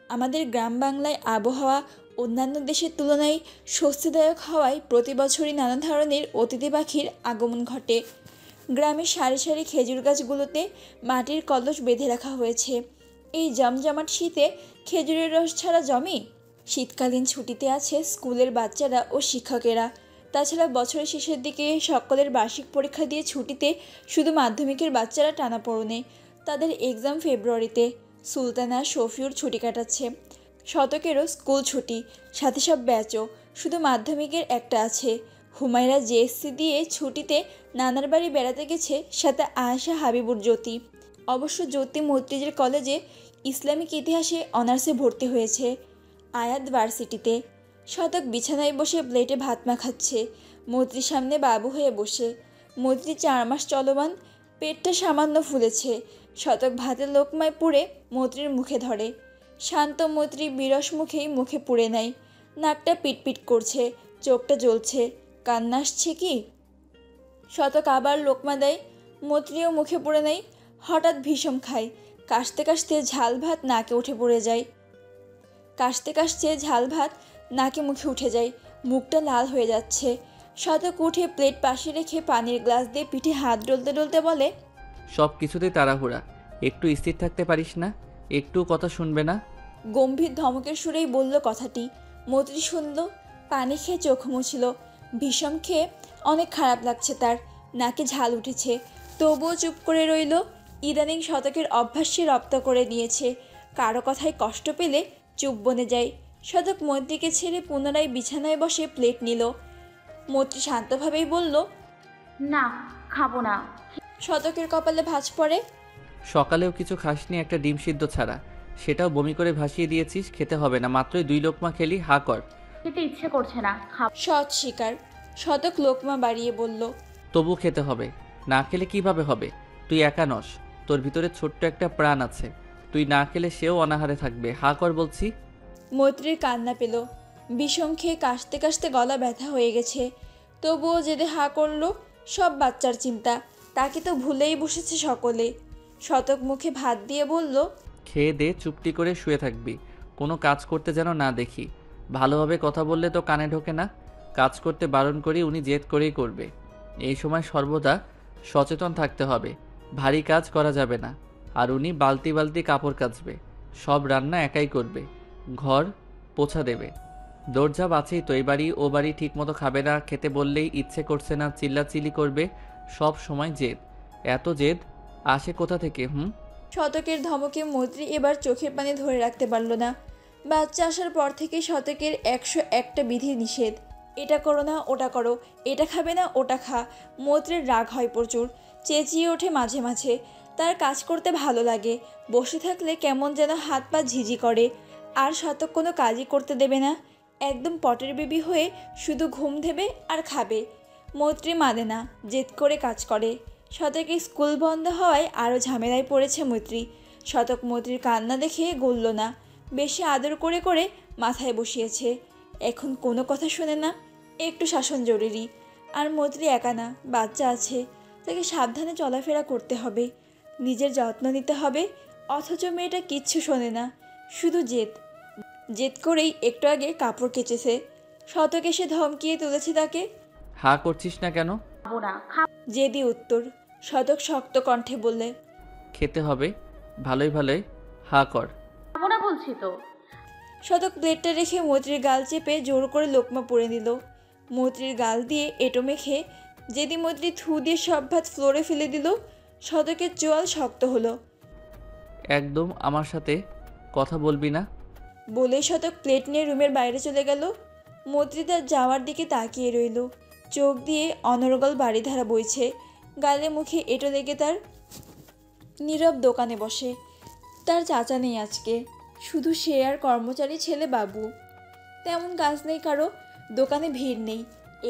আমাদের গ্রাম বাংলায় আবহাওয়া অন্যান্য দেশের তুলনায় স্বস্তিদায়ক হওয়ায় প্রতি বছরই নানা ধরনের অতিথি পাখির আগমন ঘটে। গ্রামের সারি সারি খেজুর গাছগুলোতে মাটির কলস বেঁধে রাখা হয়েছে। এই জমজমাট শীতে খেজুরের রস ছাড়া জমে? শীতকালীন ছুটিতে আছে স্কুলের বাচ্চারা ও শিক্ষকেরা। তাছাড়া বছরের শেষের দিকে সকলের বার্ষিক পরীক্ষা দিয়ে ছুটিতে শুধু মাধ্যমিকের বাচ্চারা টানাপোড়েনে। তাদের এক্সাম ফেব্রুয়ারিতে। সুলতানা শফিউর ছুটি কাটাচ্ছে। শতকেরও স্কুল ছুটি, সাথে সব ব্যাচও। শুধু মাধ্যমিকের একটা আছে। হুমায়রা জেএসসি দিয়ে ছুটিতে নানার বাড়ি বেড়াতে গেছে, সাথে আয়েশা হাবিবুর জ্যোতি। অবশ্য জ্যোতি মৈত্রীজের কলেজে ইসলামিক ইতিহাসে অনার্সে ভর্তি হয়েছে, আয়াত ভার্সিটিতে। শতক বিছানায় বসে প্লেটে ভাত মাখাচ্ছে, মৈত্রীর সামনে বাবু হয়ে বসে। মৈত্রী 4 মাস চলমান, পেটটা সামান্য ফুলেছে। শতক ভাতের লোকমায় পুড়ে মৈত্রীর মুখে ধরে। শান্ত মৈত্রী বিরস মুখেই মুখে পুড়ে নেয়। নাকটা পিটপিট করছে, চোখটা জ্বলছে। কান্না আসছে কি? শতক আবার লোকমা দেয়, মৈত্রীও মুখে পুড়ে নেয়। হঠাৎ ভীষণ খায়। কাশতে কাশতে ঝাল ভাত নাকে উঠে পড়ে যায়। কাশতে কাশতে ঝাল ভাত নাকে মুখে উঠে যায়। মুখটা লাল হয়ে যাচ্ছে। শতক উঠে প্লেট পাশে রেখে পানির গ্লাস দিয়ে পিঠে হাত ডলতে ডলতে বলে, সব কিছুতেই তাড়াহুড়া, একটু স্থির থাকতে পারিস না? একটু কথা শুনবে না? গম্ভীর ধমকের সুরেই বলল কথাটি। মৈত্রী শুনল, পানি খেয়ে চোখ মুছল। বিষম খেয়ে অনেক খারাপ লাগছে তার, নাকে ঝাল উঠেছে, তবুও চুপ করে রইল। ইদানিং শতকের অভ্যাস সে রপ্ত করে নিয়েছে, কারো কথায় কষ্ট পেলে চুপ বনে যায়। শতক মৈত্রীকে ছেড়ে পুনরায় বিছানায় বসে প্লেট নিল। মৈত্রী শান্তভাবেই বলল, না, খাবো না। শতকের কপালে ভাঁজ পড়ে। সকালেও কিছু খাসনি, একটা ডিম সিদ্ধ ছাড়া, সেটাও বমি করে ভাসিয়ে দিয়েছিস। খেতে হবে না, মাত্রই 2 লোকমা খেলি, হা কর। খেতে ইচ্ছে করছে না, খাবো। সৎ স্বীকার। শতক লোকমা বাড়িয়ে বলল, তবু খেতে হবে, না খেলে কিভাবে হবে? তুই একা নস, তোর ভিতরে ছোট্ট একটা প্রাণ আছে, তুই না খেলে সেও অনাহারে থাকবে, হা কর বলছি। মৈত্রীর কান্না পেল। বিষম খেয়ে কাশতে কাশতে গলা ব্যথা হয়ে গেছে, তবুও জেদে হা করল। সব বাচ্চার চিন্তা, তাকে তো ভুলেই বসেছে সকলে। শতক মুখে ভাত দিয়ে বলল, খেয়ে দে, চুপটি করে শুয়ে থাকবি, কোনো কাজ করতে যেন না দেখি। ভালোভাবে কথা বললে তো কানে ঢোকে না, কাজ করতে বারণ করি, উনি জেদ করেই করবে। এই সময় সর্বদা সচেতন থাকতে হবে, ভারী কাজ করা যাবে না। আর উনি বালতি বালতি কাপড় কাচবে, সব রান্না একাই করবে, ঘর পোছা দেবে। দৌড়ঝাঁপ আছেই তো, এই বাড়ি ও বাড়ি ঠিক মতো খাবে না, খেতে বললেই ইচ্ছে করছে না, চিল্লাচিল্লি করবে, সব সময় জেদ। এত জেদ আসে কোথা থেকে? শতকের ধমকে মৈত্রী এবার চোখের পানি ধরে রাখতে পারল না। বাচ্চা আসার পর থেকে শতকের 101টা বিধি নিষেধ, এটা করো না, ওটা করো, এটা খাবে না, ওটা খা। মৈত্রীর রাগ হয় প্রচুর, চেঁচিয়ে ওঠে মাঝে মাঝে। তার কাজ করতে ভালো লাগে, বসে থাকলে কেমন যেন হাত পা ঝিঝি করে। আর শতক কোনো কাজই করতে দেবে না, একদম পটের বেবি হয়ে শুধু ঘুম দেবে আর খাবে। মৈত্রী মানে না, জেদ করে কাজ করে। শতকের স্কুল বন্ধ হওয়ায় আরও ঝামেলায় পড়েছে মৈত্রী। শতক মৈত্রীর কান্না দেখে গলল না, বেশি আদর করে করে মাথায় বসিয়েছে। এখন কোনো কথা শোনে না, একটু শাসন জরুরি। আর মৈত্রী একা না, বাচ্চা আছে, তাকে সাবধানে চলাফেরা করতে হবে, নিজের যত্ন নিতে হবে। অথচ মেয়েটা কিচ্ছু শোনে না, শুধু জেদ। জেদ করেই একটু আগে কাপড় কেচেছে। শতক এসে ধমকিয়ে তুলেছে তাকে। হা করছিস না কেন? খাবো না। জেদি উত্তর। শতক শক্ত কণ্ঠে বললে, খেতে হবে, ভালোই ভালোই হা কর। খাবো না বলছি তো। শতক প্লেটটা রেখে মৈত্রীর গাল চেপে জোর করে লোকমা পরে দিল। মৈত্রীর গাল দিয়ে এঁটো মেখে জেদি মৈত্রী থু দিয়ে সব ভাত ফ্লোরে ফেলে দিল। শতকের চোয়াল শক্ত হলো। একদম আমার সাথে কথা বলবি না। বলে শতক প্লেট নিয়ে রুমের বাইরে চলে গেল। মৈত্রী তার যাওয়ার দিকে তাকিয়ে রইল, চোখ দিয়ে অনর্গল বাড়িধারা বইছে, গালে মুখে এঁটো লেগে তার। নীরব দোকানে বসে, তার চাচা নেই আজকে, শুধু সে আর কর্মচারী ছেলে বাবু। তেমন কাজ নেই কারো, দোকানে ভিড় নেই।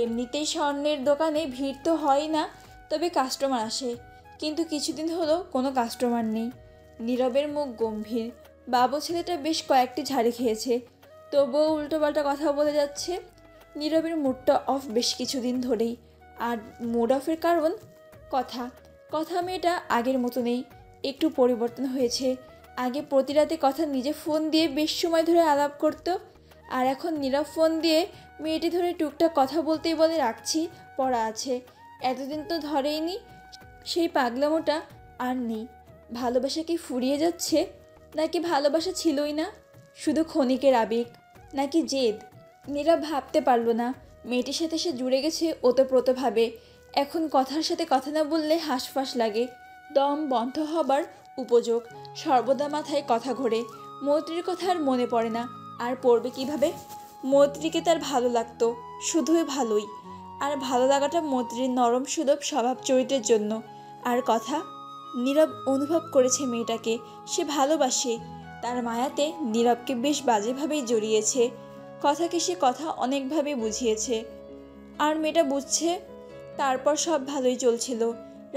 এমনিতেই স্বর্ণের দোকানে ভিড় তো হয় না, তবে কাস্টমার আসে, কিন্তু কিছুদিন হলো কোনো কাস্টমার নেই। নীরবের মুখ গম্ভীর। বাবু ছেলেটা বেশ কয়েকটি ঝাড়ি খেয়েছে, তবুও উল্টোপাল্টা কথা বলে যাচ্ছে। নীরবের মুডটা অফ বেশ কিছুদিন ধরেই। আর মুড অফের কারণ কথা মেয়েটা আগের মতো নেই, একটু পরিবর্তন হয়েছে। আগে প্রতি রাতে কথা নিজে ফোন দিয়ে বেশ সময় ধরে আলাপ করতো, আর এখন নীরব ফোন দিয়ে মেয়েটি ধরে টুকটাক কথা বলতেই বলে রাখছি, পড়া আছে। এতদিন তো ধরেইনি। সেই পাগলামোটা আর নেই। ভালোবাসা কি ফুরিয়ে যাচ্ছে, নাকি ভালোবাসা ছিলই না, শুধু ক্ষণিকের আবেগ, নাকি জেদ? নীরব ভাবতে পারল না। মেয়েটির সাথে সে জুড়ে গেছে ওতপ্রোতভাবে। এখন কথার সাথে কথা না বললে হাঁসফাঁস লাগে, দম বন্ধ হবার উপযোগ। সর্বদা মাথায় কথা ঘোরে। মৈত্রীর কথা আর মনে পড়ে না, আর পড়বে কিভাবে? মৈত্রীকে তার ভালো লাগতো, শুধুই ভালোই। আর ভালো লাগাটা মৈত্রীর নরম সুলভ স্বভাব চরিত্রের জন্য। আর কথা, নীরব অনুভব করেছে মেয়েটাকে সে ভালোবাসে। তার মায়াতে নীরবকে বেশ বাজেভাবেই জড়িয়েছে। কথাকে সে কথা অনেকভাবে বুঝিয়েছে, আর মেয়েটা বুঝছে। তারপর সব ভালোই চলছিল।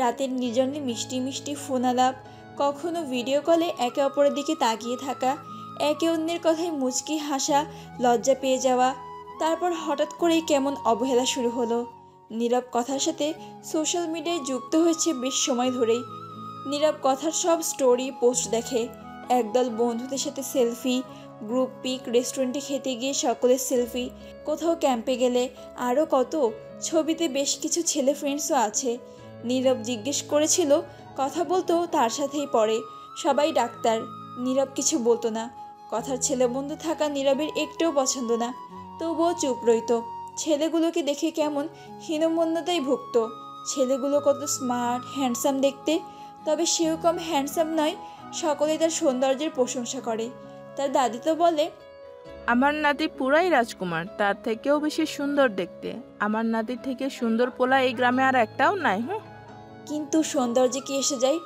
রাতের নির্জনে মিষ্টি মিষ্টি ফোন আলাপ, কখনো ভিডিও কলে একে অপরের দিকে তাকিয়ে থাকা, একে অন্যের কথায় মুচকি হাসা, লজ্জা পেয়ে যাওয়া। তারপর হঠাৎ করেই কেমন অবহেলা শুরু হলো। নীরব কথার সাথে সোশ্যাল মিডিয়ায় যুক্ত হয়েছে বেশ সময় ধরেই। নীরব কথার সব স্টোরি পোস্ট দেখে, একদল বন্ধুদের সাথে সেলফি, গ্রুপ পিক, রেস্টুরেন্টে খেতে গিয়ে সকলের সেলফি, কোথাও ক্যাম্পে গেলে আরও কত। ছবিতে বেশ কিছু ছেলে ফ্রেন্ডসও আছে। নীরব জিজ্ঞেস করেছিল কথা বলতো তার সাথেই পড়ে, সবাই ডাক্তার। নীরব কিছু বলতো না। কথার ছেলে বন্ধু থাকা নীরবের একটুও পছন্দ না, তবুও চুপ রইত। ছেলেগুলোকে দেখে কেমন হীনমন্যতায় ভুগত। ছেলেগুলো কত স্মার্ট হ্যান্ডসাম দেখতে, তবে সেও কম হ্যান্ডসাম নয়। সকলে তার সৌন্দর্যের প্রশংসা করে। তার দাদি তো বলে, আমার নাতি পুরাই রাজকুমার, তার থেকেও বেশি সুন্দর দেখতে। আমার নাতির থেকে সুন্দর পোলা এই গ্রামে আর একটাও নাই। কিন্তু সৌন্দর্যে কি এসে যায়?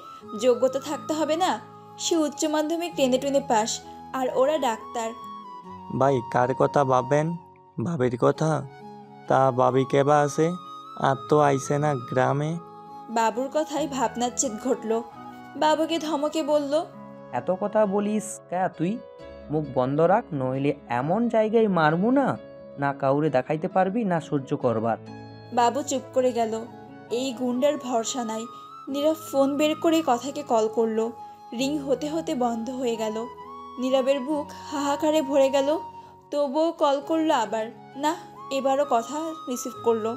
যোগ্যতা থাকতে হবে না? সে উচ্চ মাধ্যমিক টেনে টুনে পাস, আর ওরা ডাক্তার। ভাই কার কথা ভাবেন? ভাবির কথা? তা ভাবি কেবা আছে? আর তো আইসে না গ্রামে। বাবুর কথায় ভাবনার চেত ঘটল। বাবুকে ধমকে বলল, এত কথা বলিস কে তুই? মুখ বন্ধ রাখ, নইলে এমন জায়গায় মারমু না, না কাউরে দেখাইতে পারবি না সহ্য করবার। বাবু চুপ করে গেল। এই গুন্ডার ভরসা নাই। নীরব ফোন বের করে কথাকে কল করলো। রিং হতে হতে বন্ধ হয়ে গেল। নীরবের বুক হাহাকারে ভরে গেল। তবুও কল করলো আবার। না, এবারও কথা রিসিভ করলো।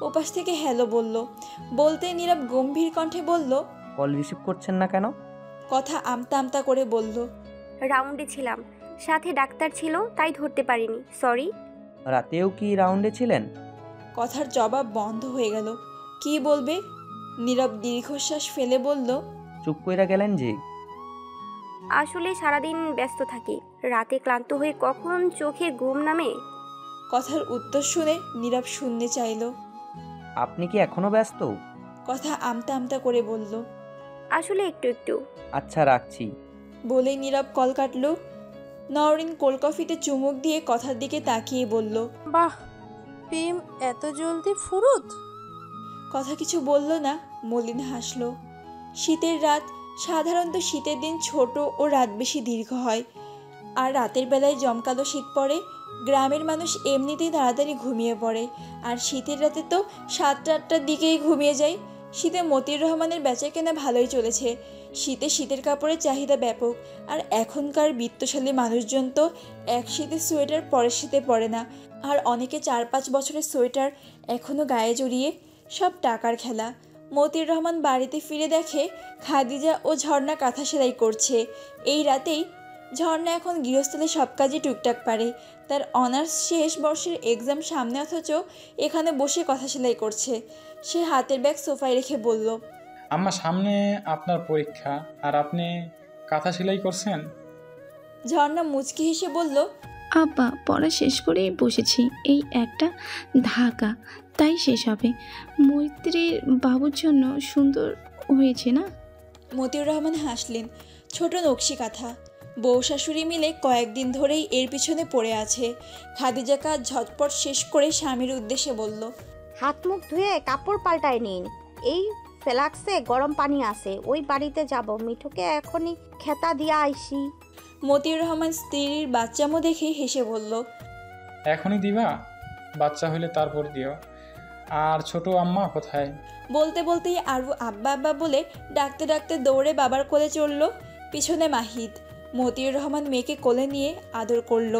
ওপাশ থেকে হ্যালো বলল। বলতে নীরব গম্ভীর কণ্ঠে বলল, কল রিসিভ করছেন না কেন? কথা আমতা আমতা করে বলল, রাউন্ডে ছিলাম, সাথে ডাক্তার ছিল তাই ধরতে পারিনি, সরি। রাতেও কি রাউন্ডে ছিলেন? কথার জবাব বন্ধ হয়ে গেল। কি বলবে? নীরব দীর্ঘশ্বাস ফেলে বলল, চুপ কইরা গেলেন যে? আসলে সারাদিন ব্যস্ত থাকি, রাতে ক্লান্ত হয়ে কখন চোখে ঘুম নামে। কথার উত্তর শুনে নীরব শুনতে চাইল। আপনি কি এখনো ব্যস্ত? কথা আমতা আমতা করে বলল, আসলে একটু একটু। আচ্ছা রাখছি। বলেই নীরব কল কাটল। নওরিন কোল্ড কফিতে চুমুক দিয়ে কথার দিকে তাকিয়ে বলল, বাহ, প্রেম এত জলদি ফুরুত। কথা কিছু বলল না। মলিন হাসল। শীতের রাত। সাধারণত শীতের দিন ছোট ও রাত বেশি দীর্ঘ হয়, আর রাতের বেলায় জমকালো শীত পড়ে। গ্রামের মানুষ এমনিতেই তাড়াতাড়ি ঘুমিয়ে পড়ে, আর শীতের রাতে তো 7-8টার দিকেই ঘুমিয়ে যায়। শীতে মতিউর রহমানের বেচাকেনা ভালোই চলেছে। শীতের কাপড়ের চাহিদা ব্যাপক, আর এখনকার বিত্তশালী মানুষজন তো এক শীতের সোয়েটার পরের শীতে পরে না, আর অনেকে 4-5 বছরের সোয়েটার এখনও গায়ে জড়িয়ে। সব টাকার খেলা। মতিউর রহমান বাড়িতে ফিরে দেখে খাদিজা ও ঝর্ণা কাঁথা সেলাই করছে। এই রাতেই ঝর্ণা এখন গৃহস্থলে সব কাজে টুকটাক পারে। তার অনার্স শেষ বর্ষের এক্সাম সামনে, অথচ এখানে বসে কথা সেলাই করছে। সে হাতের ব্যাগ সোফায় রেখে বলল, আম্মা সামনে আপনার পরীক্ষা আর আপনি কাঁথা সেলাই করছেন? ঝর্ণা মুচকি হেসে বলল, আব্বা পড়া শেষ করেই বসেছি, এই একটা ধাকা, তাই শেষ হবে। মৈত্রীর বাবুর জন্য সুন্দর হয়েছে না? মতিউর রহমান হাসলেন। ছোট নকশি কাঁথা। বউ শাশুড়ি মিলে কয়েকদিন ধরেই এর পিছনে পড়ে আছে। খাদিজা কাজ ঝটপট শেষ করে স্বামীর উদ্দেশ্যে বলল, হাত মুখ ধুয়ে কাপড় পাল্টায় নিন, এই ফ্লাক্সে গরম পানি আছে, ওই বাড়িতে যাব, মিঠুকে এখনই খেতা দিয়া আইসি। মতিউর রহমান স্ত্রীর বাচ্চামো দেখে হেসে বলল, এখনই দিবা? বাচ্চা হইলে তারপর দিও। আর ছোট আম্মা কোথায়? বলতে বলতেই আরু আব্বা আব্বা বলে ডাকতে ডাকতে দৌড়ে বাবার কোলে চড়ল। পিছনে মাহিদ। মতিউর রহমান মেয়েকে কোলে নিয়ে আদর করল।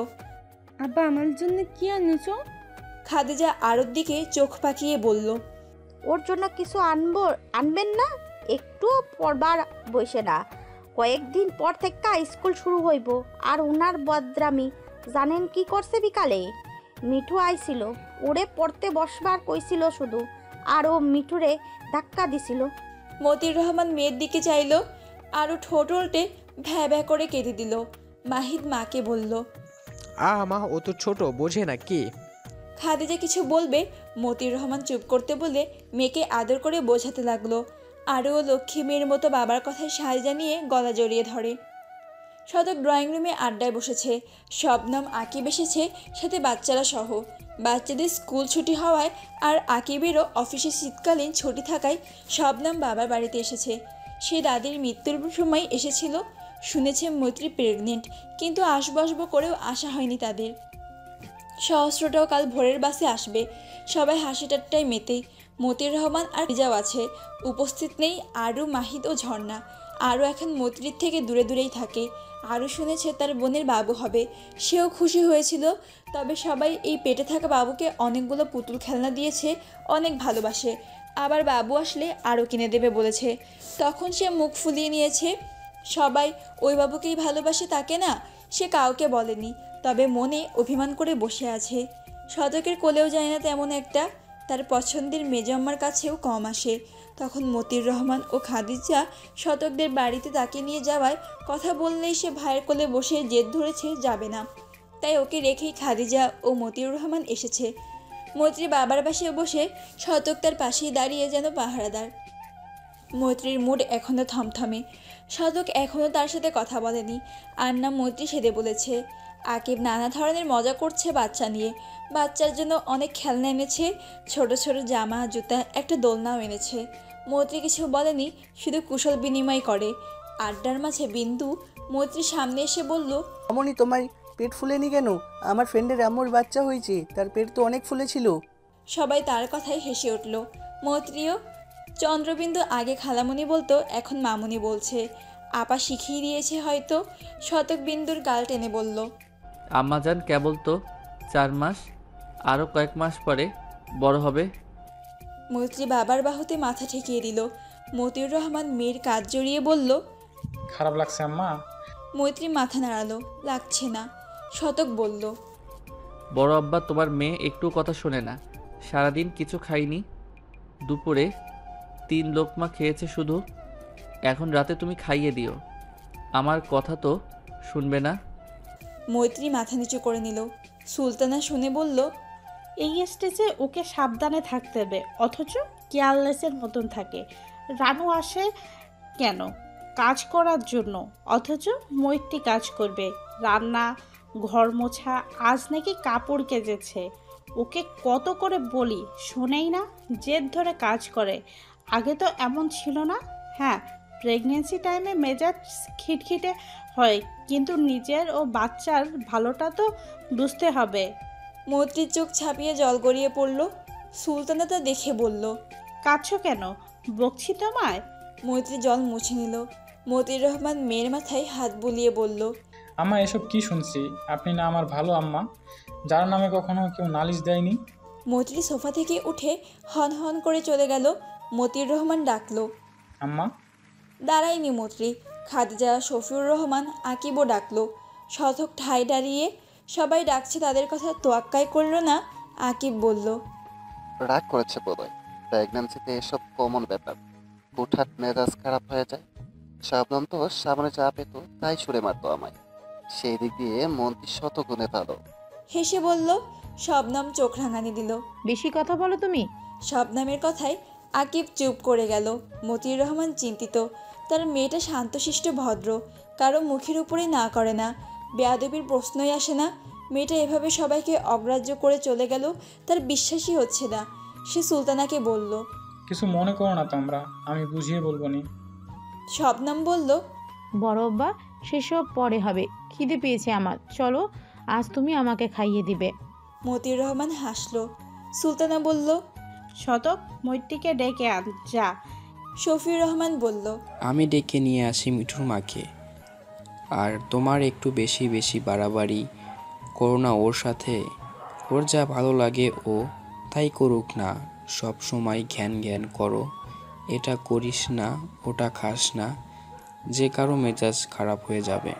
আব্বা আমার জন্য কি আনেছো? খাদিজা আরুর দিকে চোখ পাকিয়ে বলল, ওর জন্য কিছু আনবেন না? একটু পড়বার বসে না, কয়েকদিন পর থেকে স্কুল শুরু হইব। আর উনার বদরামি জানেন কি করছে? বিকালে মিঠু আইছিল, ওরে পড়তে বসবার কইছিল শুধু, আর ও মিঠুরে ধাক্কা দিছিল। মতিউর রহমান মেয়ের দিকে চাইল। আরও ঠোঁট উল্টে ভ্যা ভ্যা করে কেটে দিল। মাহিদ মাকে বলল, মা ও তো ছোট, বোঝে না কি? খাদিজা কিছু বলবে, মতিউর রহমান চুপ করতে বলে মেয়েকে আদর করে বোঝাতে লাগলো। আরও লক্ষ্মী মেয়ের মতো বাবার কথায় সায় জানিয়ে গলা জড়িয়ে ধরে। শতক ড্রয়িং রুমে আড্ডায় বসেছে। শবনম, আকিব এসেছে, সাথে বাচ্চারা সহ। বাচ্চাদের স্কুল ছুটি হওয়ায় আর আকিবেরও অফিসে শীতকালীন ছুটি থাকায় শবনম বাবার বাড়িতে এসেছে। সে দাদির মৃত্যুর সময় এসেছিল। শুনেছে মৈত্রী প্রেগনেন্ট, কিন্তু আসবো করেও আসা হয়নি তাদের। সহস্রটাও কাল ভোরের বাসে আসবে। সবাই হাসি ঠাট্টায় মেতে। মতিউর রহমান আর রিজাও আছে, উপস্থিত নেই আরু, মাহিদ ও ঝর্ণা। আরও এখন মতির থেকে দূরে দূরেই থাকে। আরও শুনেছে তার বোনের বাবু হবে, সেও খুশি হয়েছিল। তবে সবাই এই পেটে থাকা বাবুকে অনেকগুলো পুতুল খেলনা দিয়েছে, অনেক ভালোবাসে। আবার বাবু আসলে আরও কিনে দেবে বলেছে। তখন সে মুখ ফুলিয়ে নিয়েছে। সবাই ওই বাবুকেই ভালোবাসে তাকে না, সে কাউকে বলেনি, তবে মনে অভিমান করে বসে আছে। শতকের কোলেও যায় না তেমন একটা, তার পছন্দের মেজম্মার কাছেও কম আসে। তখন মতিউর রহমান ও খাদিজা শতকদের বাড়িতে তাকে নিয়ে যাওয়ায় কথা বললেই সে ভাইয়ের কোলে বসে জেদ ধরেছে যাবে না, তাই ওকে রেখেই খাদিজা ও মতিউর রহমান এসেছে। মৈত্রী বাবার পাশে বসে, শতক তার পাশেই দাঁড়িয়ে যেন পাহারাদার। মৈত্রীর মুড এখনও থমথমে। শতক এখনও তার সাথে কথা বলেনি, আর না মৈত্রী সেদে বলেছে। আকিব নানা ধরনের মজা করছে বাচ্চা নিয়ে। বাচ্চার জন্য অনেক খেলনা এনেছে, ছোট ছোট জামা, জুতা, একটা দোলনাও এনেছে। মৈত্রী কিছু বলেনি, শুধু কুশল বিনিময় করে। আড্ডার মাঝে বিন্দু মৈত্রীর সামনে এসে বলল, অমনি তোমার পেট ফুলেনি কেন? আমার ফ্রেন্ডের আম্মুর বাচ্চা হয়েছে, তার পেট তো অনেক ফুলেছিল। সবাই তার কথায় হেসে উঠল। মৈত্রীও। চন্দ্রবিন্দু আগে খালামণি বলতো, এখন মামুনি বলছে। আপা শিখিয়ে দিয়েছে হয়তো। শতক বিন্দুর গাল টেনে বলল, আম্মাজান কেবল তো 4 মাস, আরও কয়েক মাস পরে বড় হবে। মৈত্রী বাবার বাহুতে মাথা ঠেকিয়ে দিল। মতিউর রহমান মেয়ের কাজ জড়িয়ে বলল, খারাপ লাগছে আম্মা? মৈত্রী মাথা নাড়ালো, লাগছে না। শতক বলল, বড় আব্বা তোমার মেয়ে একটু কথা শোনে না, সারাদিন কিছু খাইনি, দুপুরে 3 লোকমা খেয়েছে শুধু, এখন রাতে তুমি খাইয়ে দিও। আমার কথা তো শুনবে না। মৈত্রী মাথা নিচু করে নিল। সুলতানা শুনে বলল, এই স্টেজে ওকে সাবধানে থাকতে হবে, অথচ কেয়ারলেসের মতন থাকে। রানু আসে কেন? কাজ করার জন্য, অথচ মৈত্রী কাজ করবে, রান্না, ঘর মোছা, আজ নাকি কাপড় কেচেছে। ওকে কত করে বলি, শোনেই না, জেদ ধরে কাজ করে। আগে তো এমন ছিল না। হ্যাঁ, প্রেগনেন্সি টাইমে মেজাজ খিটখিটে হয়, কিন্তু নিজের ও বাচ্চার ভালোটা তো বুঝতে হবে। মৈত্রীর চোখ ছাপিয়ে জল গড়িয়ে পড়ল। সুলতানা তা দেখে বলল, কাঁদছো কেন? বকছি তোমায়। মৈত্রী জল মুছে নিল। মতিউর রহমান মেয়ের মাথায় হাত বুলিয়ে বলল, আম্মা এসব কি শুনছি? আপনি না আমার ভালো আম্মা, যার নামে কখনো কেউ নালিশ দেয়নি। মৈত্রী সোফা থেকে উঠে হন হন করে চলে গেল। মতিউর রহমান ডাকলো, আম্মা। দাঁড়ায়নি মৈত্রী। খাদিজা, শফিউর রহমান, আকিবও ডাকলো। শতক ঠায় দাঁড়িয়ে। সবাই ডাকছে, তাদের কথা তোয়াক্কাই করল না। আকিব বলল, রাগ করেছে বোধহয়, প্রেগন্যান্সিতে এসব কমন ব্যাপার, হুটহাট মেজাজ খারাপ হয়ে যায়। শাবনম তো সামনে যা পেত তাই ছুড়ে মারতো আমায়, সেই দিক দিয়ে মন্ত্রী শতগুণে ভালো। হেসে বলল। শবনম চোখ রাঙানি দিল, বেশি কথা বলো তুমি। শবনমের কথায় আকিব চুপ করে গেল। মতিউর রহমান চিন্তিত। তার মেয়েটা শান্তশিষ্ট, ভদ্র, কারো মুখের উপরে না করে না, বেয়াদবির প্রশ্নই আসে না। মেয়েটা এভাবে সবাইকে অগ্রাহ্য করে চলে গেল, তার বিশ্বাসই হচ্ছে না। সে সুলতানাকে বলল, কিছু মনে করো না তোমরা, আমি বুঝিয়ে বলবো নি। শবনম বলল, বড় আব্বা, সেসব পরে হবে, খিদে পেয়েছে আমার, চলো আজ তুমি আমাকে খাইয়ে দিবে। মতিউর রহমান হাসলো। সুলতানা বলল, শতক, মৈত্রীকে ডেকে আন যা। শফিউর রহমান বলল, আমি ডেকে নিয়ে আসি মিঠুর মাকে। আর তোমার একটু বেশি বেশি বাড়াবাড়ি করো না ওর সাথে। ওর যা ভালো লাগে ও তাই করুক না, সব সময় জ্ঞান জ্ঞান করো, এটা করিস না, ওটা খাস না, যে কারো মেজাজ খারাপ হয়ে যাবে।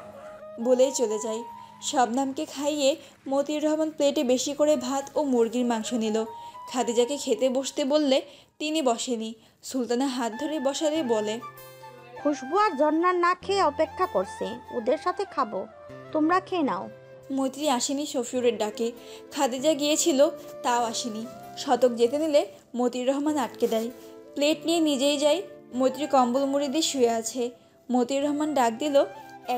বলেই চলে যায়। শবনমকে খাইয়ে মতিউর রহমান প্লেটে বেশি করে ভাত ও মুরগির মাংস নিল। খাদিজাকে খেতে বসতে বললে তিনি বসেনি। সুলতানা হাত ধরে বসালে বলে, খুশবু আর ঝর্ণার না খেয়ে অপেক্ষা করছে, ওদের সাথে খাবো, তোমরা খেয়ে নাও। মৈত্রী আসেনি শফিউরের ডাকে। খাদিজা গিয়েছিল, তাও আসেনি। শতক যেতে নিলে মতিউর রহমান আটকে দেয়। প্লেট নিয়ে নিজেই যায়। মৈত্রী কম্বল মুড়ি দিয়ে শুয়ে আছে। মতিউর রহমান ডাক দিল।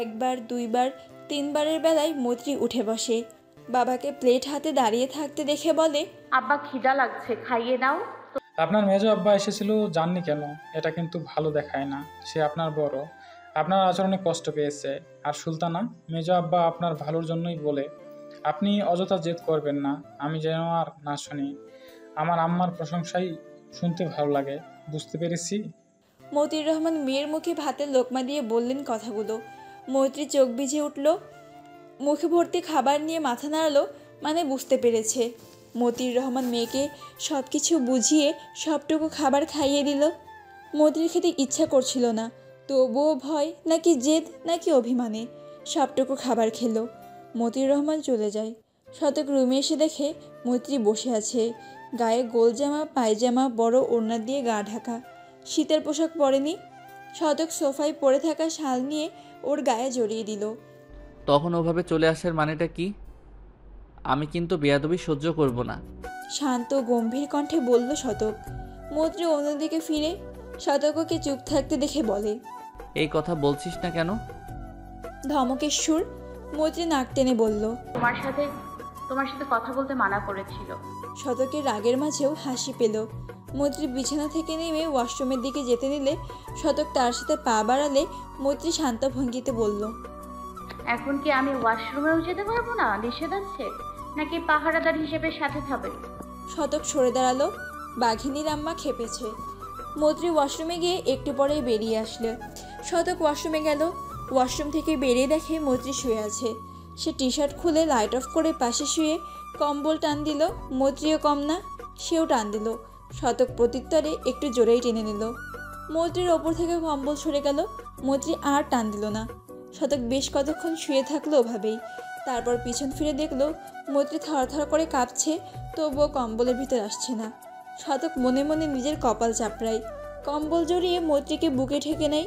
1 বার 2 বার 3 বারের বেলায় মৈত্রী উঠে বসে। বাবাকে প্লেট হাতে দাঁড়িয়ে থাকতে দেখে বলে, আব্বা খিদা লাগছে, খাইয়ে দাও। আপনার মেজো আব্বা এসেছিল, জাননি কেন? এটা কিন্তু ভালো দেখায় না। সে আপনার বড়, আপনার আচরণে কষ্ট পেয়েছে। আর সুলতানা, মেজো আব্বা আপনার ভালোর জন্যই বলে, আপনি অযথা জেদ করবেন না, আমি যেন আর না শুনি। আমার আম্মার প্রশংসাই শুনতে ভালো লাগে। বুঝতে পেরেছি। মতিউর রহমান মেয়ের মুখে ভাতের লোকমা দিয়ে বললেন কথাগুলো। মৈত্রী চোখ ভিজে উঠল, মুখে ভর্তি খাবার নিয়ে মাথা নাড়ালো, মানে বুঝতে পেরেছে। মতিউর রহমান মেয়েকে সব কিছু বুঝিয়ে সবটুকু খাবার খাইয়ে দিল। মতির খেতে ইচ্ছা করছিল না, তবুও ভয় নাকি জেদ নাকি অভিমানে সবটুকু খাবার খেলো। মতিউর রহমান চলে যায়। শতক রুমে এসে দেখে মৈত্রী বসে আছে, গায়ে গোল জামা পায়জামা বড় ওড়না দিয়ে গা ঢাকা, শীতের পোশাক পরেনি। শতক সোফায় পড়ে থাকা শাল নিয়ে ওর গায়ে জড়িয়ে দিল। তখন ওভাবে চলে আসার মানেটা কি? আমি কিন্তু বেয়াদবি সহ্য করব না। শান্ত গম্ভীর কণ্ঠে বলল শতক। মৈত্রী অন্যদিকে ফিরে শতককে চুপ থাকতে দেখে বলে, এই কথা বলছিস না কেন? ধমকের সুর। মৈত্রী নাক টেনে বলল, তোমার সাথে কথা বলতে মানা করেছিল। শতকের রাগের মাঝেও হাসি পেল। মৈত্রী বিছানা থেকে নেমে ওয়াশরুমের দিকে যেতে নিলে শতক তার সাথে পা বাড়ালে মৈত্রী শান্ত ভঙ্গিতে বলল, এখন কি আমি ওয়াশরুমেও যেতে পারবো না? নিষেধ আছে নাকি পাহারাদার হিসেবে সাথে থাকবে? শতক সরে দাঁড়ালো। বাঘিনীর আম্মা খেপেছে। মৈত্রী ওয়াশরুমে গিয়ে একটু পরেই বেরিয়ে আসলো। শতক ওয়াশরুমে গেল। ওয়াশরুম থেকে বেরিয়ে দেখে মৈত্রী শুয়ে আছে। সে টি শার্ট খুলে লাইট অফ করে পাশে শুয়ে কম্বল টান দিল। মৈত্রীও কম না, সেও টান দিল। শতক প্রত্যুত্তরে একটু জোরেই টেনে নিল। মৈত্রীর ওপর থেকে কম্বল সরে গেল। মৈত্রী আর টান দিল না। শতক বেশ কতক্ষণ শুয়ে থাকলো ওভাবেই। তারপর পিছন ফিরে দেখলো মৈত্রী থরথর করে কাঁপছে, তবুও কম্বলের ভিতর আসছে না। শতক মনে মনে নিজের কপাল চাপড়ায়, কম্বল জড়িয়ে মৈত্রীকে বুকে ঠেকে নেয়।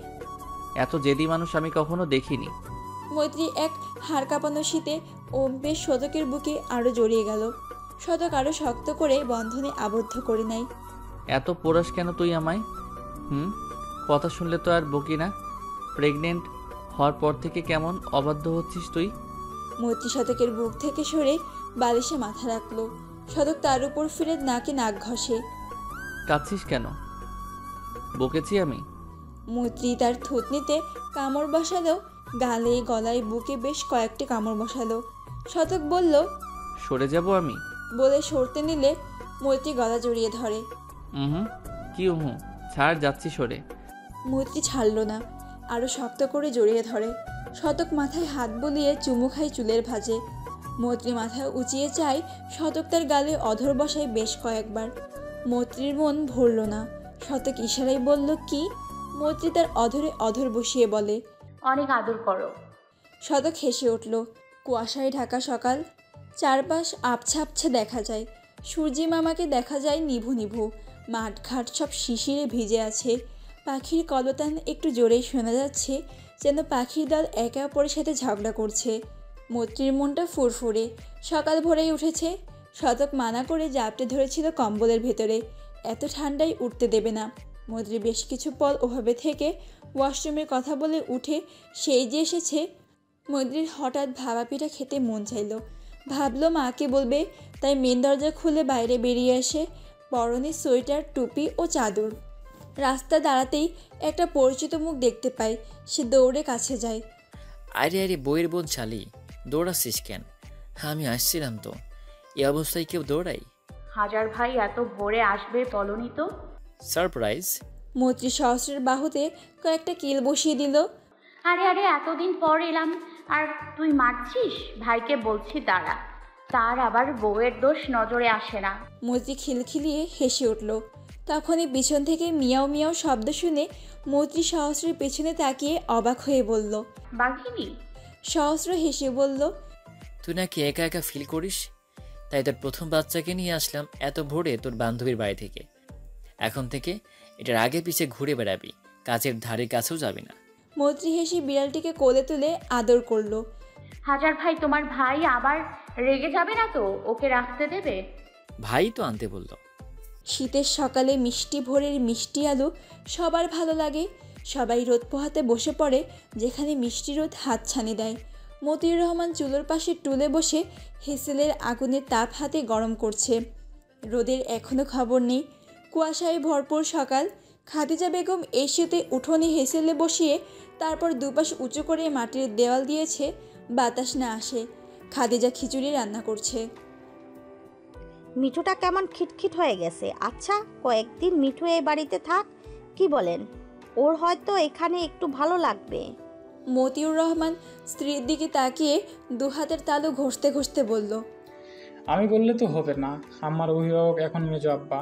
এত জেদি মানুষ আমি কখনো দেখিনি। মৈত্রী এক হাড় কাঁপানো শীতে ও বেশ শতকের বুকে আরও জড়িয়ে গেল। শতক আরও শক্ত করে বন্ধনে আবদ্ধ করে নেয়। এত পোড়াস কেন তুই আমায়? কথা শুনলে তো আর বকি না। প্রেগনেন্ট হওয়ার পর থেকে কেমন অবাধ্য হচ্ছিস তুই? মৈত্রী শতকের বুক থেকে সরে বালিশে মাথা রাখলো। শতক তার উপর ফিরে নাকে নাক ঘষে। কাঁদছিস কেন? বকেছি আমি? মৈত্রী তার থুতনিতে কামড় বসালো, গালে গলায় বুকে বেশ কয়েকটি কামড় বসালো। শতক বলল, সরে যাব আমি? বলে সরতে নিলে মৈত্রী গলা জড়িয়ে ধরে। কি ছাড়, যাচ্ছি সরে। মৈত্রী ছাড়ল না, আরও শক্ত করে জড়িয়ে ধরে। শতক মাথায় হাত বুলিয়ে চুমু খায় চুলের ভাঁজে। মৈত্রী মাথা উঁচিয়ে চায়, শতক তার গালে অধর বসায় বেশ কয়েকবার। মৈত্রীর মন ভরল না। শতক ইশারায় বলল কি? মৈত্রী তার অধরে অধর বসিয়ে বলে, অনেক আদর করো। শতক হেসে উঠল। কুয়াশায় ঢাকা সকাল, চারপাশ আবছা আবছা দেখা যায়। সূর্যি মামাকে দেখা যায় নিভু নিভু। মাঠঘাট সব শিশিরে ভিজে আছে। পাখির কলতান একটু জোরেই শোনা যাচ্ছে, যেন পাখির দল একে অপরের সাথে ঝগড়া করছে। মৈত্রীর মনটা ফুরফুরে। সকাল ভোরেই উঠেছে। শতক মানা করে জাপটে ধরেছিল কম্বলের ভেতরে, এত ঠান্ডায় উঠতে দেবে না। মৈত্রী বেশ কিছু পল ওভাবে থেকে ওয়াশরুমের কথা বলে উঠে সেই যে এসেছে। মৈত্রীর হঠাৎ ভাবা পিঠা খেতে মন চাইল। ভাবলো মাকে বলবে, তাই মেন দরজা খুলে বাইরে বেরিয়ে আসে। পরনে সোয়েটার, টুপি ও চাদর। রাস্তা দাঁড়াতেই একটা পরিচিত মুখ দেখতে পায়। সে দৌড়ে কাছে যায়। আরে আরে বইয়ের বোন শালি, দৌড়াচ্ছিস কেন? আমি আসছিলাম তো। এই অবস্থায় কেউ দৌড়াই? হাজার ভাই এত ভোরে আসবে বলনি তো। সারপ্রাইজ। মৈত্রী সহস্রের বাহুতে কয়েকটা কিল বসিয়ে দিল। আরে এতদিন পর এলাম আর তুই মারছিস? ভাইকে বলছি দাঁড়া। তার আবার বউয়ের দোষ নজরে আসে না। মৈত্রী খিলখিলিয়ে হেসে উঠল। তখনই পিছন থেকে মিয়াও মিয়াও শব্দ শুনে মৈত্রী সহস্রের পেছনে তাকিয়ে অবাক হয়ে বলল, বাঘিনী। সহস্র হেসে বলল, তুই নাকি একা একা ফিল করিস? তাই তোর প্রথম বাচ্চাকে নিয়ে আসলাম এত ভোরে তোর বান্ধবীর বাড়ি থেকে। এখন থেকে এটার আগে পিছে ঘুরে বেড়াবি, কাছের ধারে কাছেও যাবি না। মৈত্রী হেসে বিড়ালটিকে কোলে তুলে আদর করলো। হাজার ভাই, তোমার ভাই আবার রেগে যাবে না তো? ওকে রাখতে দেবে? ভাই তো আনতে বললো। শীতের সকালে মিষ্টি ভোরের মিষ্টি আলু সবার ভালো লাগে। সবাই রোদ পোহাতে বসে পড়ে যেখানে মিষ্টি রোদ হাত ছানি দেয়। মতিউর রহমান চুলোর পাশে টুলে বসে হেসেলের আগুনের তাপ হাতে গরম করছে। রোদের এখনও খবর নেই। কুয়াশায় ভরপুর সকাল। খাদিজা বেগম এসেতে উঠোনে হেসেলে বসিয়ে তারপর দুপাশ উঁচু করে মাটির দেওয়াল দিয়েছে, বাতাস না আসে। খাদিজা খিচুড়ি রান্না করছে। মিঠুটা কেমন খিটখিট হয়ে গেছে। আচ্ছা, কয়েকদিন মিঠু এই বাড়িতে থাক, কি বলেন? ওর হয়তো এখানে একটু ভালো লাগবে। মতিউর রহমান স্ত্রীর দিকে তাকিয়ে দুহাতের তালু ঘষতে ঘষতে বলল, আমি বললে তো হবে না, আমার অভিভাবক এখন মেজো আব্বা।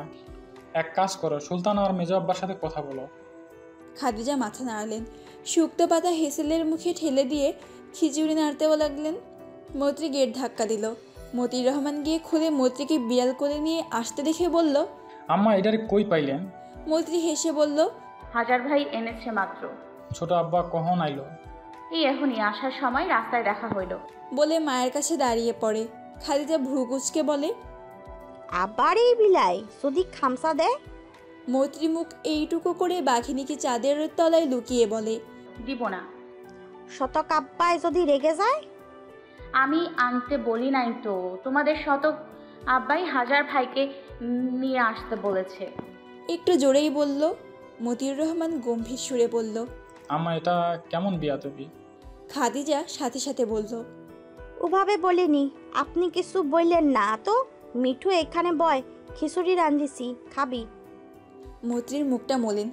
এক কাজ করো, সুলতান আর মেজো আব্বার সাথে কথা বলো। খাদিজা মাথা নাড়লেন। শুক্তো পাতা হেসেলের মুখে ঠেলে দিয়ে খিচুড়ি নাড়তেও লাগলেন। মৈত্রী গেট ধাক্কা দিল। মতিউর রহমান গিয়ে খুলে মৈত্রীকে বিড়াল করে নিয়ে আসতে দেখে বলল, আম্মা এটারে কই পাইলেন? মৈত্রী হেসে বলল, হাজার ভাই এনেছে মাত্র। ছোট আব্বা কখন আইলো? এই এখনই আসার সময় রাস্তায় দেখা হইল। বলে মায়ের কাছে দাঁড়িয়ে পড়ে। খাদিজা ভ্রু কুঁচকে বলে, আবার এই বিলাই যদি খামসা দেয়? মৈত্রী মুখ এইটুকু করে বাঘিনীকে চাঁদের তলায় লুকিয়ে বলে, দিব না। শতক আব্বাই যদি রেগে যায়? আমি আনতে বলি নাই তো, তোমাদের শতক আব্বাই হাজার ভাইকে নিয়ে আসতে বলেছে। একটু জোরেই বলল। মতিউর রহমান গম্ভীর সুরে বলল, আম্মা এটা কেমন বিয়াদবি? খাদিজা সাথে সাথে বলল, ওভাবে বলিনি, আপনি কিছু বললেন না তো। মিঠু এখানে বয়, খিচুড়ি রাঁধিছি, খাবি? মৈত্রীর মুখটা মলিন।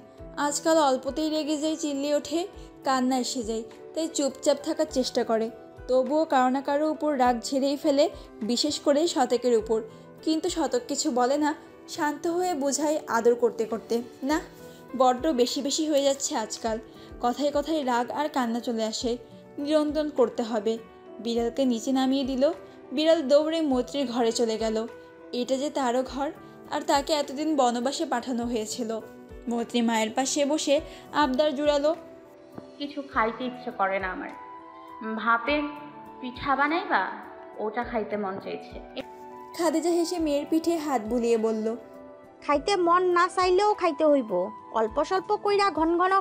আজকাল অল্পতেই রেগে যায়, চিল্লিয়ে ওঠে, কান্না এসে যায়, তাই চুপচাপ থাকার চেষ্টা করে। তবুও কারো না কারো উপর রাগ ঝেড়েই ফেলে, বিশেষ করে শতকের উপর। কিন্তু শতক কিছু বলে না, শান্ত হয়ে বোঝায় আদর করতে করতে। না, বড্ড বেশি বেশি হয়ে যাচ্ছে আজকাল। কথায় কথায় রাগ আর কান্না চলে আসে। নিয়ন্ত্রণ করতে হবে। বিড়ালকে নিচে নামিয়ে দিল। বিড়াল দৌড়ে মৈত্রীর ঘরে চলে গেল। এটা যে তারও ঘর, আর তাকে এতদিন বনবাসে পাঠানো হয়েছিল। মৈত্রী মায়ের পাশে বসে আবদার জুড়ালো, কিছু খাইতে ইচ্ছে করে না আমার। ভাপের পিঠা বানাইবা, ওটা খাইতে মন চাইছে। খাদিজা হেসে মেয়ের পিঠে হাত বুলিয়ে বলল, খাইতে মন না চাইলেও খাইতে হইব। অল্প স্বল্প কইরা ঘন ঘন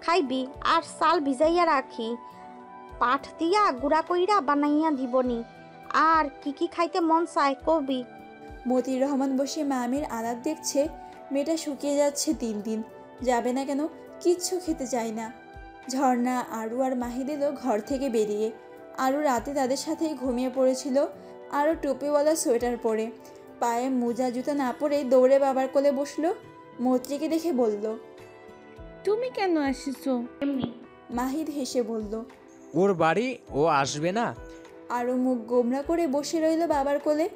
খাইবি, আর চাল ভিজাইয়া রাখি, পাঠ দিয়া গুড়া কইরা বানাইয়া দিবনি। আর কি কি খাইতে মন চায় কবি। মতিউর রহমান বসে মামির আলাপ দেখছে। মেয়েটা শুকিয়ে যাচ্ছে দিন দিন। যাবে না কেন? কিচ্ছু খেতে চায় না। ঝর্ণা, আরু আর মাহিদ এলো ঘর থেকে বেরিয়ে। আরু রাতে তাদের সাথেই ঘুমিয়ে পড়েছিল, আরও টুপিওয়ালা সোয়েটার পরে। পায়ে মোজা জুতা না পরে দৌড়ে বাবার কোলে বসলো। মৈত্রীকে দেখে বলল, তুমি কেন আসিছো? এমনি। মাহিদ হেসে বলল, ওর বাড়ি ও আসবে না? আরও মুখ গোমরা করে বসে রইল বাবার কোলে।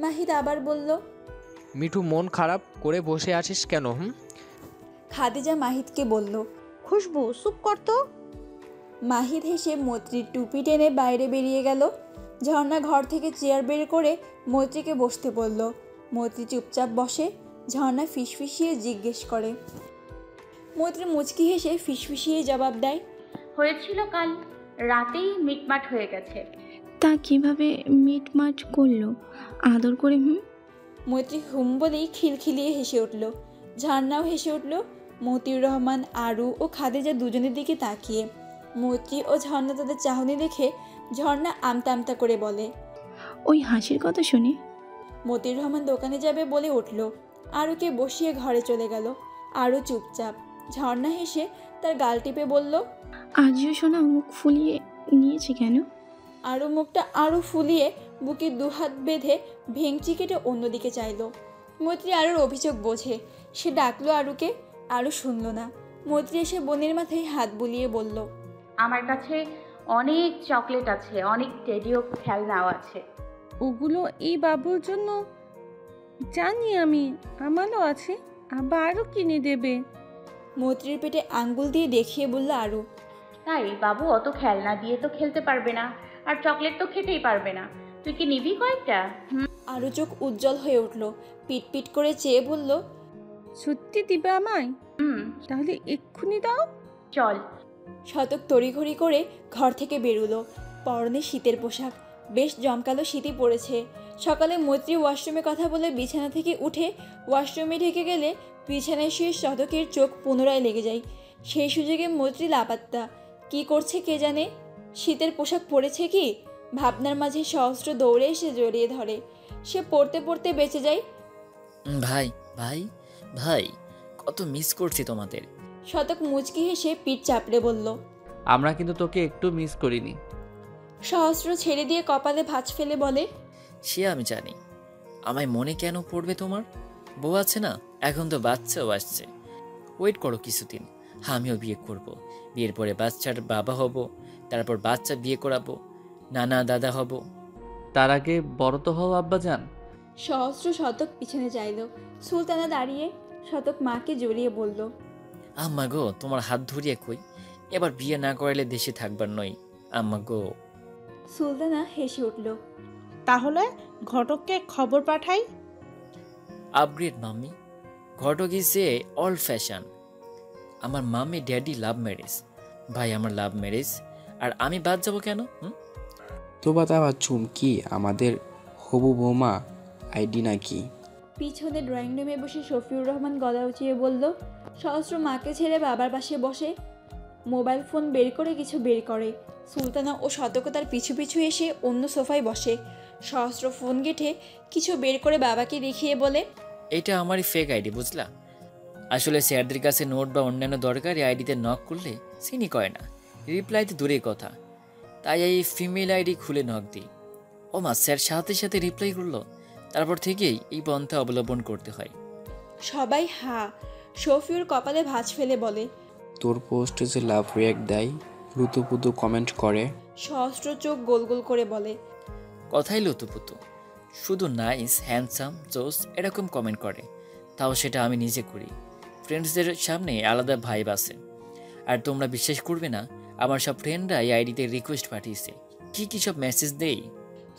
মাহিদ আবার বলল, মিঠু মন খারাপ করে বসে আছিস কেন? খাদিজা মাহিদকে বলল, খুশবু চুপ করতো। মাহিদ হেসে মৈত্রীর টুপি টেনে বাইরে বেরিয়ে গেল। ঝর্ণা ঘর থেকে চেয়ার বের করে মৈত্রীকে বসতে বলল। মৈত্রী চুপচাপ বসে। ঝর্ণা ফিসফিসিয়ে জিজ্ঞেস করে। মৈত্রী মুচকি হেসে ফিসফিসিয়ে জবাব দেয়, হয়েছিল কাল রাতেই মিটমাট হয়ে গেছে। তা কিভাবে মিটমাট করলো? আদর করে? মৈত্রী হুম বলেই খিলখিলিয়ে হেসে উঠল। ঝর্ণাও হেসে উঠল। মতিউর রহমান, আরু ও খাদিজা দুজনের দিকে তাকিয়ে। মৈত্রী ও ঝর্ণা তাদের চাহনি দেখে ঝর্ণা আমতা আমতা করে বলে, ওই হাসির কথা শুনে। মতিউর রহমান দোকানে যাবে বলে উঠল। আরুকে বসিয়ে ঘরে চলে গেল। আরু চুপচাপ। ঝর্ণা হেসে তার গাল টিপে বলল, আজিও শোনা মুখ ফুলিয়ে নিয়েছে কেন? আরু মুখটা আরও ফুলিয়ে বুকে দুহাত বেঁধে ভেঙচি কেটে অন্যদিকে চাইল। মৈত্রী আরুর অভিযোগ বোঝে। সে ডাকলো আরুকে। আরু শুনল না। মৈত্রী এসে বোনের মাথায় হাত বুলিয়ে বলল, আমার কাছে অনেক চকলেট আছে, অনেক টেডিও খেলনাও আছে। ওগুলো এই বাবুর জন্য জানি আমি, আমারও আছে, আবার আরও কিনে দেবে। মৈত্রীর পেটে আঙ্গুল দিয়ে দেখিয়ে বলল আরু, তাই বাবু অত খেলনা দিয়ে তো খেলতে পারবে না, আর চকলেট তো খেতেই পারবে না। তুই কি নিবি কয়েকটা? আরু চোখ উজ্জ্বল হয়ে উঠল। পিট পিট করে চেয়ে বলল, সত্যি দিবে আমায়? তাহলে এক্ষুনি দাও। চল। শতক তড়িঘড়ি করে ঘর থেকে বেরুলো। পরনে শীতের পোশাক। বেশ জমকালো শীতই পড়েছে। সকালে মৈত্রী ওয়াশরুমে কথা বলে বিছানা থেকে উঠে ওয়াশরুমে ঢেকে গেলে বিছানায় শুয়ে শতকের চোখ পুনরায় লেগে যায়। সেই সুযোগে মৈত্রী লাপাত্তা। কি করছে কে জানে? শীতের পোশাক পরেছে কি? ভাবনার মাঝে সহস্র দৌড়ে এসে জড়িয়ে ধরে। সে পড়তে পড়তে বেঁচে যায়, ভাই ভাই ভাই, কত মিস করছি তোমাদের। শতক মুচকি হেসে পিঠ চাপড়ে বলল, আমরা কিন্তু তোকে একটু মিস করিনি। সহস্র ছেড়ে দিয়ে কপালে ভাঁজ ফেলে বলে, সে আমি জানি, আমায় মনে কেন পড়বে তোমার? বউ আছে না, এখন তো বাচ্চাও আসছে। ওয়েট করো কিছুদিন, আমিও বিয়ে করব। বিয়ের পরে বাচ্চার বাবা হব, তারপর বাচ্চা বিয়ে করাবো, নানা দাদা হব। তার আগে বড় তো হও আব্বাজান। সহস্র শতক পিছনে চাইল। সুলতানা দাঁড়িয়ে শতক মাকে জড়িয়ে বলল, আম্মা গো, তোমার হাত ধরিয়ে কই, এবার বিয়ে না করাইলে দেশে থাকবার নই আম্মা গো। সুলতানা হেসে উঠল। তাহলে ঘটককে খবর পাঠাই। Upgrade mummy, Ghatak is a all fashion. আমার মাম্মি ড্যাডি লাভ ম্যারেজ, ভাই আমার লাভ ম্যারেজ, আর আমি বাদ যাবো কেন? তোবা তাবা চুমকি আমাদের হবু বৌমা আইডি নাকি? পিছনে ড্রয়িং রুমে বসে শফিউর রহমান গলা উঁচিয়ে বলল। সহস্র মাকে ছেড়ে বাবার পাশে বসে মোবাইল ফোন বের করে কিছু বের করে। সুলতানা ও শতক তার পিছু পিছু এসে অন্য সোফায় বসে। সহস্র ফোন গেটে কিছু বের করে বাবাকে দেখিয়ে বলে, এটা আমারই ফেক আইডি, বুঝলা? আসলে স্যারদের কাছে নোট বা অন্যান্য দরকারি আইডিতে নক করলে সিনি করে না, রিপ্লাই তো দূরের কথা, তাই এই ফিমেল আইডি খুলে নক দিই। ও মা, স্যার সাথে সাথে রিপ্লাই করলো। তারপর থেকেই এই পন্থা অবলম্বন করতে হয়। সবাই হা। শফিউর কপালে ভাঁজ ফেলে বলে, তোর পোস্টে যে লাভ রিয়াক্ট দেয়, লুতুপুতু কমেন্ট করে। সহস্র চোখ গোল গোল করে বলে, কথাই লুতুপুতু, শুধু নাইস, হ্যান্ডসাম, জোস এরকম কমেন্ট করে, তাও সেটা আমি নিজে করি। ফ্রেন্ডসদের সামনে আলাদা ভাইব আছে। আর তোমরা বিশ্বাস করবে না, আমার সব ফ্রেন্ডরা এই আইডিতে রিকোয়েস্ট পাঠিয়েছে। কি কি সব মেসেজ দেই।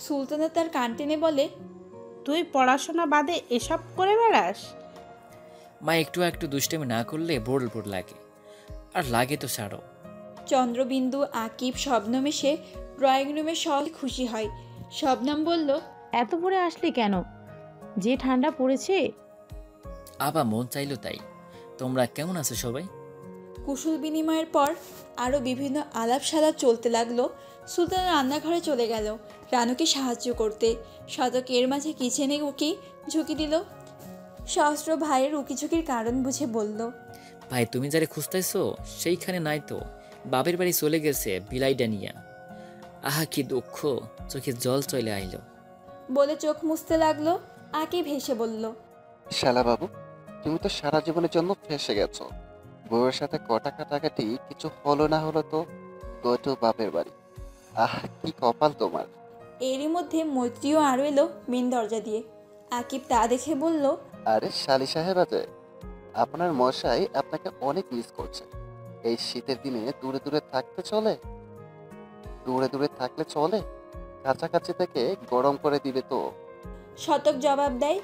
সুলতানা তার কান টেনে বলে, তুই পড়াশোনা বাদে এসব করে বেড়াস? মা, একটু দুষ্টামি না করলে বোর বোর লাগে, আর লাগে তো ছাড়ো। চন্দ্রবিন্দু, আকিব, শবনম এসে ড্রয়িং রুমে সব খুশি হয়। শবনম বলল, এত পরে আসলি কেন? যে ঠান্ডা পড়েছে। আবার মন চাইলো তাই। তোমরা কেমন আছো সবাই? কুশল বিনিময়ের পর আরও বিভিন্ন আলাপ সালাপ চলতে লাগলো। সুলতানা রান্নাঘরে চলে গেল রানুকে সাহায্য করতে। শতক এর মাঝে কিচেনে উকি ঝুঁকি দিল। সহস্র ভাইয়ের উকিঝুঁকির কারণ বুঝে বলল, ভাই তুমি যারে খুঁজতেছো সেইখানে নাই তো, বাপের বাড়ি চলে গেছে বিলাইডা নিয়া। আহা কি দুঃখ, চোখে জল চলে আইলো। বলে চোখ মুছতে লাগলো। আকে ভেসে বলল, শালা বাবু, তুমি তো সারা জীবনের জন্য ফেসে গেছো। বউয়ের সাথে কটা কাটাকাটি কিছু হলো না হলো তো গো বাপের বাড়ি। আহ কি কপাল তোমার। এরই মধ্যে মৈত্রীও আরও এলো মেন দরজা দিয়ে। আকিব তা দেখে বলল, আরে শালি সাহেব আছে, আপনার মশাই আপনাকে অনেক মিস করছে। এই শীতের দিনে দূরে দূরে থাকতে চলে? দূরে দূরে থাকলে চলে, কাছাকাছি থেকে গরম করে দিবে তো। শতক জবাব দেয়,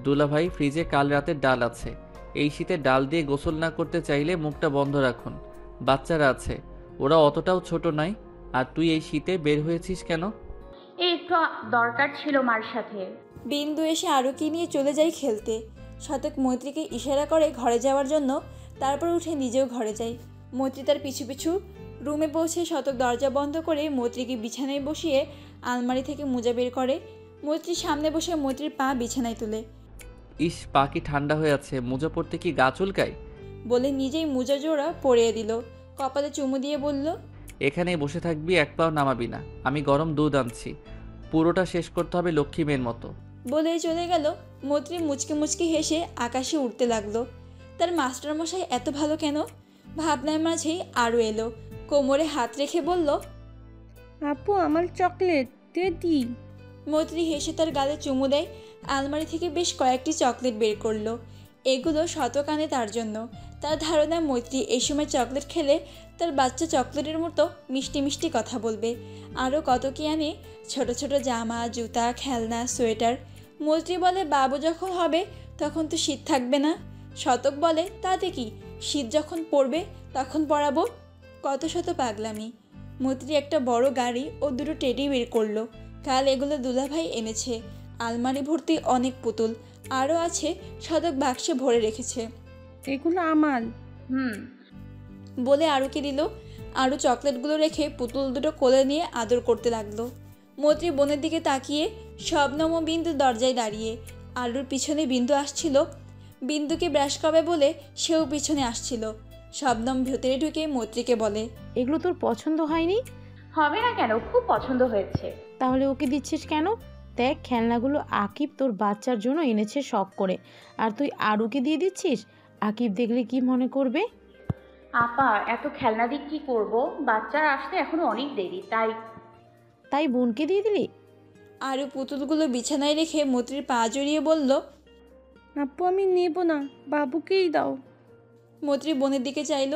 দুলা ভাই, ফ্রিজে কাল রাতের ডাল আছে। এই শীতে ডাল দিয়ে গোসল না করতে চাইলে মুখটা বন্ধ রাখুন। বাচ্চারা আছে, ওরা অতটাও ছোট নয়। আর তুই এই শীতে বের হয়েছিস কেন? এই একটু দরকার ছিল মার সাথে। বিন্দু এসে আরুকে নিয়ে চলে যায় খেলতে। শতক মৈত্রীকে ইশারা করে ঘরে যাওয়ার জন্য, তারপর উঠে নিজেও ঘরে যায়। মৈত্রী তার পিছু পিছু রুমে পৌঁছে শতক দরজা বন্ধ করে মৈত্রীকে বিছানায় বসিয়ে আলমারি থেকে মোজা বের করে। মৈত্রীর সামনে বসে মৈত্রীর পা বিছানায় তুলে। ইস, পা কি ঠান্ডা হয়ে আছে, মোজা পড়তে কি গা চুলকায়? বলে নিজেই মোজা জোড়া পরিয়ে দিল। কপালে চুমু দিয়ে বলল, এখানেই বসে থাকবি, এক পাও নামাবি না। আমি গরম দুধ আনছি, পুরোটা শেষ করতে হবে লক্ষ্মী মেয়ের মতো। বলে চলে গেল। মৈত্রী মুচকি মুচকি হেসে আকাশে উঠতে লাগলো। তার মাস্টারমশাই এত ভালো কেন? ভাবনার মাঝেই আরও এলো, কোমরে হাত রেখে বলল, আপু আমার চকলেট রেডি। মৈত্রী হেসে তার গালে চুমু দেয়। আলমারি থেকে বেশ কয়েকটি চকলেট বের করলো। এগুলো শতকানে তার জন্য। তার ধারণা মৈত্রী এই সময় চকলেট খেলে তার বাচ্চা চকলেটের মতো মিষ্টি মিষ্টি কথা বলবে। আরও কত কি আনে, ছোট ছোট জামা, জুতা, খেলনা, সোয়েটার। মৈত্রী বলে, বাবু যখন হবে তখন তো শীত থাকবে না। শতক বলে, তাতে কি, শীত যখন পড়বে তখন পরাবো। কত শত পাগলামি। মৈত্রী একটা বড় গাড়ি ও দুটো টেডি বের করলো। কাল এগুলো দুলাভাই এনেছে। আলমারি ভর্তি অনেক পুতুল আরও আছে। শতক বাক্সে ভরে রেখেছে। এগুলো আমার। বলে আরুকে দিল। আরও চকলেটগুলো রেখে পুতুল দুটো কোলে নিয়ে আদর করতে লাগলো। মৈত্রী বোনের দিকে তাকিয়ে শবনম ও বিন্দু দরজায় দাঁড়িয়ে। আলুর পিছনে বিন্দু আসছিল। বিন্দুকে ব্রাশ করবে বলে সেও পিছনে আসছিল। শবনম ভেতরে ঢুকে মৈত্রীকে বলে, এগুলো তোর পছন্দ হয়নি? হবে না কেন, খুব পছন্দ হয়েছে। তাহলে ওকে দিচ্ছিস কেন? দেখ খেলনাগুলো আকিব তোর বাচ্চার জন্য এনেছে শখ করে, আর তুই আরুকে দিয়ে দিচ্ছিস। আকিব দেখলে কি মনে করবে? আপা এত খেলনা দিয়ে কি করব? বাচ্চার আসতে এখনো অনেক দেরি, তাই বোনকে দিয়ে দিলি? আরও পুতুলগুলো বিছানায় রেখে মৈত্রীর পা জড়িয়ে বলল, আপু আমি নেব না, বাবুকেই দাও। মৈত্রী বোনের দিকে চাইল,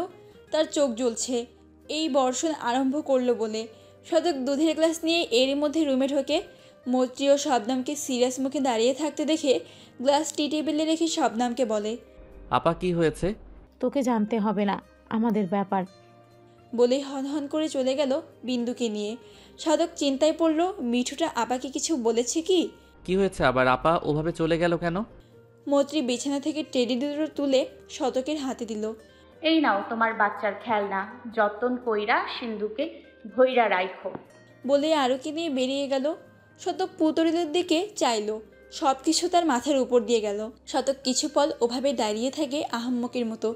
তার চোখ জ্বলছে এই বর্ষণ আরম্ভ করলো বলে। শতক দুধের গ্লাস নিয়ে এরই মধ্যে রুমে ঢোকে। মৈত্রী ও শবনামকে সিরিয়াস মুখে দাঁড়িয়ে থাকতে দেখে গ্লাস টি টেবিলে রেখে শবনামকে বলে, আপা কি হয়েছে? তোকে জানতে হবে না, আমাদের ব্যাপার। বলেই হনহন করে চলে গেল বিন্দুকে নিয়ে। শতক চিন্তায় পড়ল, মিঠুটা আপাকে কিছু বলেছে কি? কি হয়েছে আবার? আপা ওভাবে চলে গেল কেন? মৈত্রী বিছানা থেকে টেডি দুটো তুলে শতকের হাতে দিল। এই নাও তোমার বাচ্চার খেলনা, যতন কইরা সিন্ধুকে ভৈরা রাইখো। বলে আরুকে নিয়ে বেরিয়ে গেল। শতক পুতুলের দিকে চাইল, সব কিছু তার মাথার উপর দিয়ে গেল। শতক কিছু পল ওভাবে দাঁড়িয়ে থাকে আহাম্মকের মতো।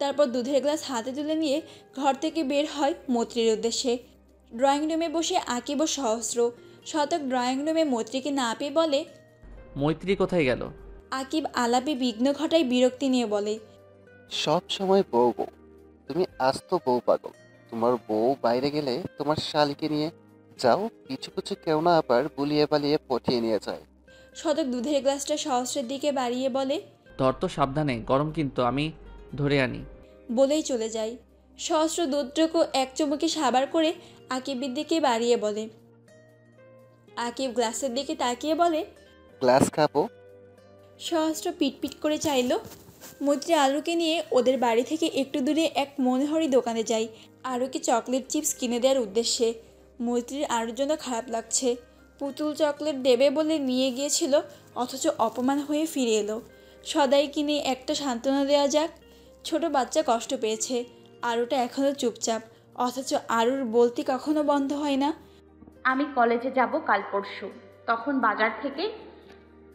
তারপর দুধের গ্লাস হাতে তুলে নিয়ে ঘর থেকে বের হয় মৈত্রীর উদ্দেশ্যে। ড্রয়িং রুমে বসে আঁকিব সহস্র। শতক ড্রয়িং রুমে মৈত্রীকে না পেয়ে বলে, মৈত্রী কোথায় গেল? আকিব আলাপে বিঘ্ন ঘটায় বিরক্তি নিয়ে বলে, সব সময় বউ বউ, তুমি আস্ত বউ পাগল। তোমার বউ বাইরে গেলে তোমার শালিকে নিয়ে যাও, পিছু পিছু কেউ না আবার বুলিয়ে বালিয়ে পটিয়ে নিয়ে যায়। শতক দুধের গ্লাসটা সহস্রের দিকে বাড়িয়ে বলে, ধর তো সাবধানে, গরম কিন্তু, আমি ধরে আনি। বলেই চলে যায়। সহস্র দুধটুকু এক চুমুকে সাবার করে আকিবের দিকে বাড়িয়ে বলে। আকিব গ্লাসের দিকে তাকিয়ে বলে, গ্লাস খাবো। সহস্র পিটপিট করে চাইল। মৈত্রী আলুকে নিয়ে ওদের বাড়ি থেকে একটু দূরে এক মনোহরি দোকানে যায় আরুকে চকলেট চিপস কিনে দেওয়ার উদ্দেশ্যে। মৈত্রীর আরুর জন্য খারাপ লাগছে। পুতুল চকলেট দেবে বলে নিয়ে গিয়েছিল, অথচ অপমান হয়ে ফিরে এলো। সদাই কিনে একটা সান্ত্বনা দেওয়া যাক। ছোট বাচ্চা কষ্ট পেয়েছে, আরুটা এখনও চুপচাপ, অথচ আরুর বলতে কখনো বন্ধ হয় না। আমি কলেজে যাব কাল পরশু, তখন বাজার থেকে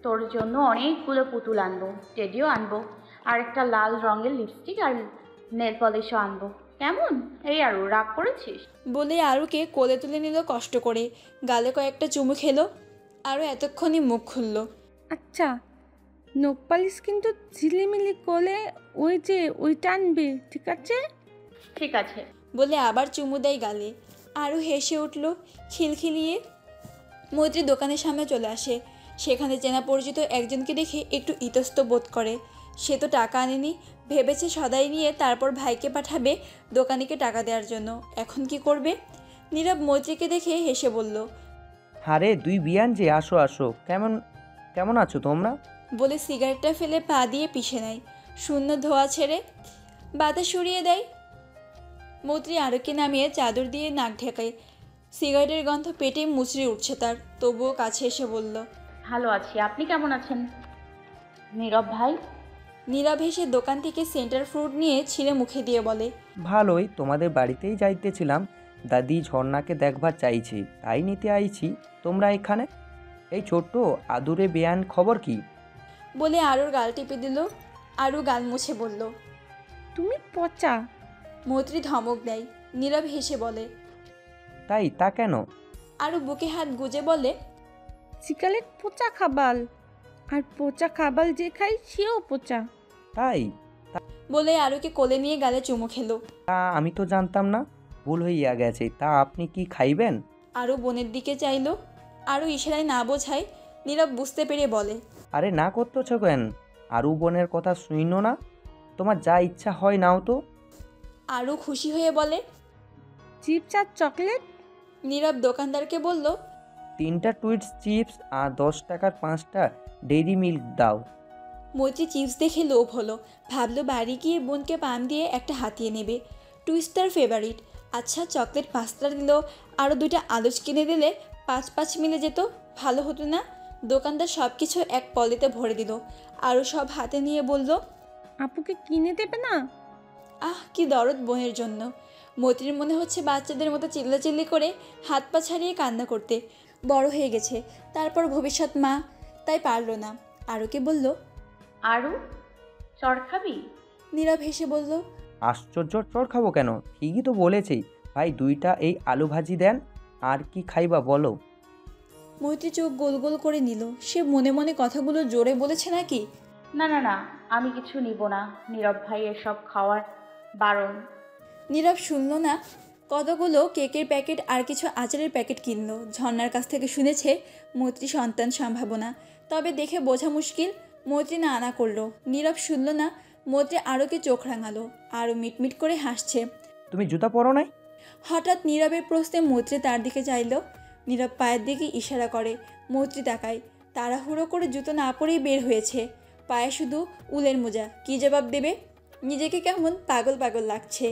তোর জন্য অনেকগুলো পুতুল আনবো, টেডিও আনবো, আর একটা লাল রঙের লিপস্টিক আর নেল পলিশও আনবো। কেমন? এই আরু রাগ করেছিস? বলে আরুকে কোলে তুলে নিল কষ্ট করে। গালে কয়েকটা চুমু খেলো। আরও এতক্ষণই মুখ খুলল। আচ্ছা, নখ পালিশ কিন্তু ঝিলিমিলি করলে ওই যে ওইটা আনবে, ঠিক আছে? ঠিক আছে। বলে আবার চুমু দেয় গালে। আরও হেসে উঠল খিলখিলিয়ে। মৈত্রী দোকানের সামনে চলে আসে। সেখানে চেনা পরিচিত একজনকে দেখে একটু ইতস্ত বোধ করে। সে তো টাকা আনেনি, ভেবেছে সদাই নিয়ে তারপর ভাইকে পাঠাবে দোকানিকে টাকা দেওয়ার জন্য। এখন কি করবে? নীরব মৈত্রীকে দেখে হেসে বলল, আরে দুই বিয়ান যে, আসো আসো, কেমন কেমন আছো তোমরা? বলে সিগারেটটা ফেলে পা দিয়ে পিষে নেয়। শূন্য ধোয়া ছেড়ে বাতাস সরিয়ে দেয়। মৈত্রী আরুকে নামিয়ে চাদর দিয়ে নাক ঢেকায়। সিগারেটের গন্ধ পেটে মুচড়ে উঠছে তার। তবুও কাছে এসে বলল, ভালো আছি, আপনি কেমন আছেন নীরব ভাই? নীরব হেসে দোকান থেকে সেন্টার ফ্রুট নিয়ে ছিঁড়ে মুখে দিয়ে বলে, ভালোই, তোমাদের বাড়িতেই যাইতেছিলাম, দাদি ঝর্ণাকে দেখবার চাইছি, তাই নিতে আইছি। তোমরা এখানে? এই ছোট্ট আদুরে বেয়ান খবর কি? বলে আরুর গাল টিপে দিল। আরু গাল মুছে বলল, তুমি পচা। মৈত্রী ধমক দেয়। নীরব হেসে বলে, তাই তা কেন? আরু বুকে হাত গুজে বলে, সিগারেট পচা খাবাল, আর পচা খাবাল যে খাই সেও পচা। তাই? বলে আরুকে কোলে নিয়ে গালে চুমু খেলো। তা আমি তো জানতাম না, ভুল হইয়া গেছে। তা আপনি কি খাইবেন? আরু বোনের দিকে চাইল। আরু ইশারায় না বোঝায়। নীরব বুঝতে পেরে বলে, আরে না করতেছ কেন? আরু বোনের কথা শুইনো না? তোমার যা ইচ্ছা হয় নাও তো। আরু খুশি হয়ে বলে, চিপস আর চকলেট। নীরব দোকানদারকে বলল, 3টা টুইটস চিপস আর 10 টাকার 5টা ডেইরি মিল্ক দাও। মৈত্রী চিপস দেখে লোভ হলো। ভাবলো বাড়ি গিয়ে বোনকে পান দিয়ে একটা হাতিয়ে নেবে। টুইস্ট তার ফেভারিট। আচ্ছা চকলেট 5টা দিল, আরও 2টা আলুচ কিনে দিলে 5-5 মিলে যেত, ভালো হতো না? দোকানদার সব কিছু এক পলিতে ভরে দিল। আরও সব হাতে নিয়ে বলল, আপুকে কিনে দেবে না? আহ কি দরদ বোনের জন্য। মৈত্রীর মনে হচ্ছে বাচ্চাদের মতো চিল্লাচিল্লি করে হাত পা ছাড়িয়ে কান্না করতে। বড় হয়ে গেছে, তারপর ভবিষ্যৎ মা, তাই পারল না। আরুকে বলল, আরু চড় খাবি? নীরব হেসে বলল, আশ্চর্য, চড় খাবো কেন? ঠিকই তো বলেছি। ভাই 2টা এই আলু ভাজি দেন। আর কি খাইবা বলো? মৈত্রী চোখ গোল গোল করে নিল। সে মনে মনে কথাগুলো জোরে বলেছে নাকি? না না না, আমি কিছু নিব না। নীরব ভাই এসব খাওয়ার বারণ। নীরব শুনল না। কতগুলো কেকের প্যাকেট আর কিছু আচারের প্যাকেট কিনলো। ঝর্ণার কাছ থেকে শুনেছে মৈত্রী সন্তান সম্ভাবনা, তবে দেখে বোঝা মুশকিল। মৈত্রী না আনা করলো। নীরব শুনল না। মৈত্রী আরোকে চোখ রাঙালো, আরও মিটমিট করে হাসছে। তুমি জুতা পরো নাই? হঠাৎ নীরবের প্রশ্নে মৈত্রী তার দিকে চাইল। নীরব পায়ের দিকে ইশারা করে। মৈত্রী তাকায়। তাড়াহুড়ো করে জুতো না পরেই বের হয়েছে, পায়ে শুধু উলের মোজা। কী জবাব দেবে? নিজেকে কেমন পাগল পাগল লাগছে।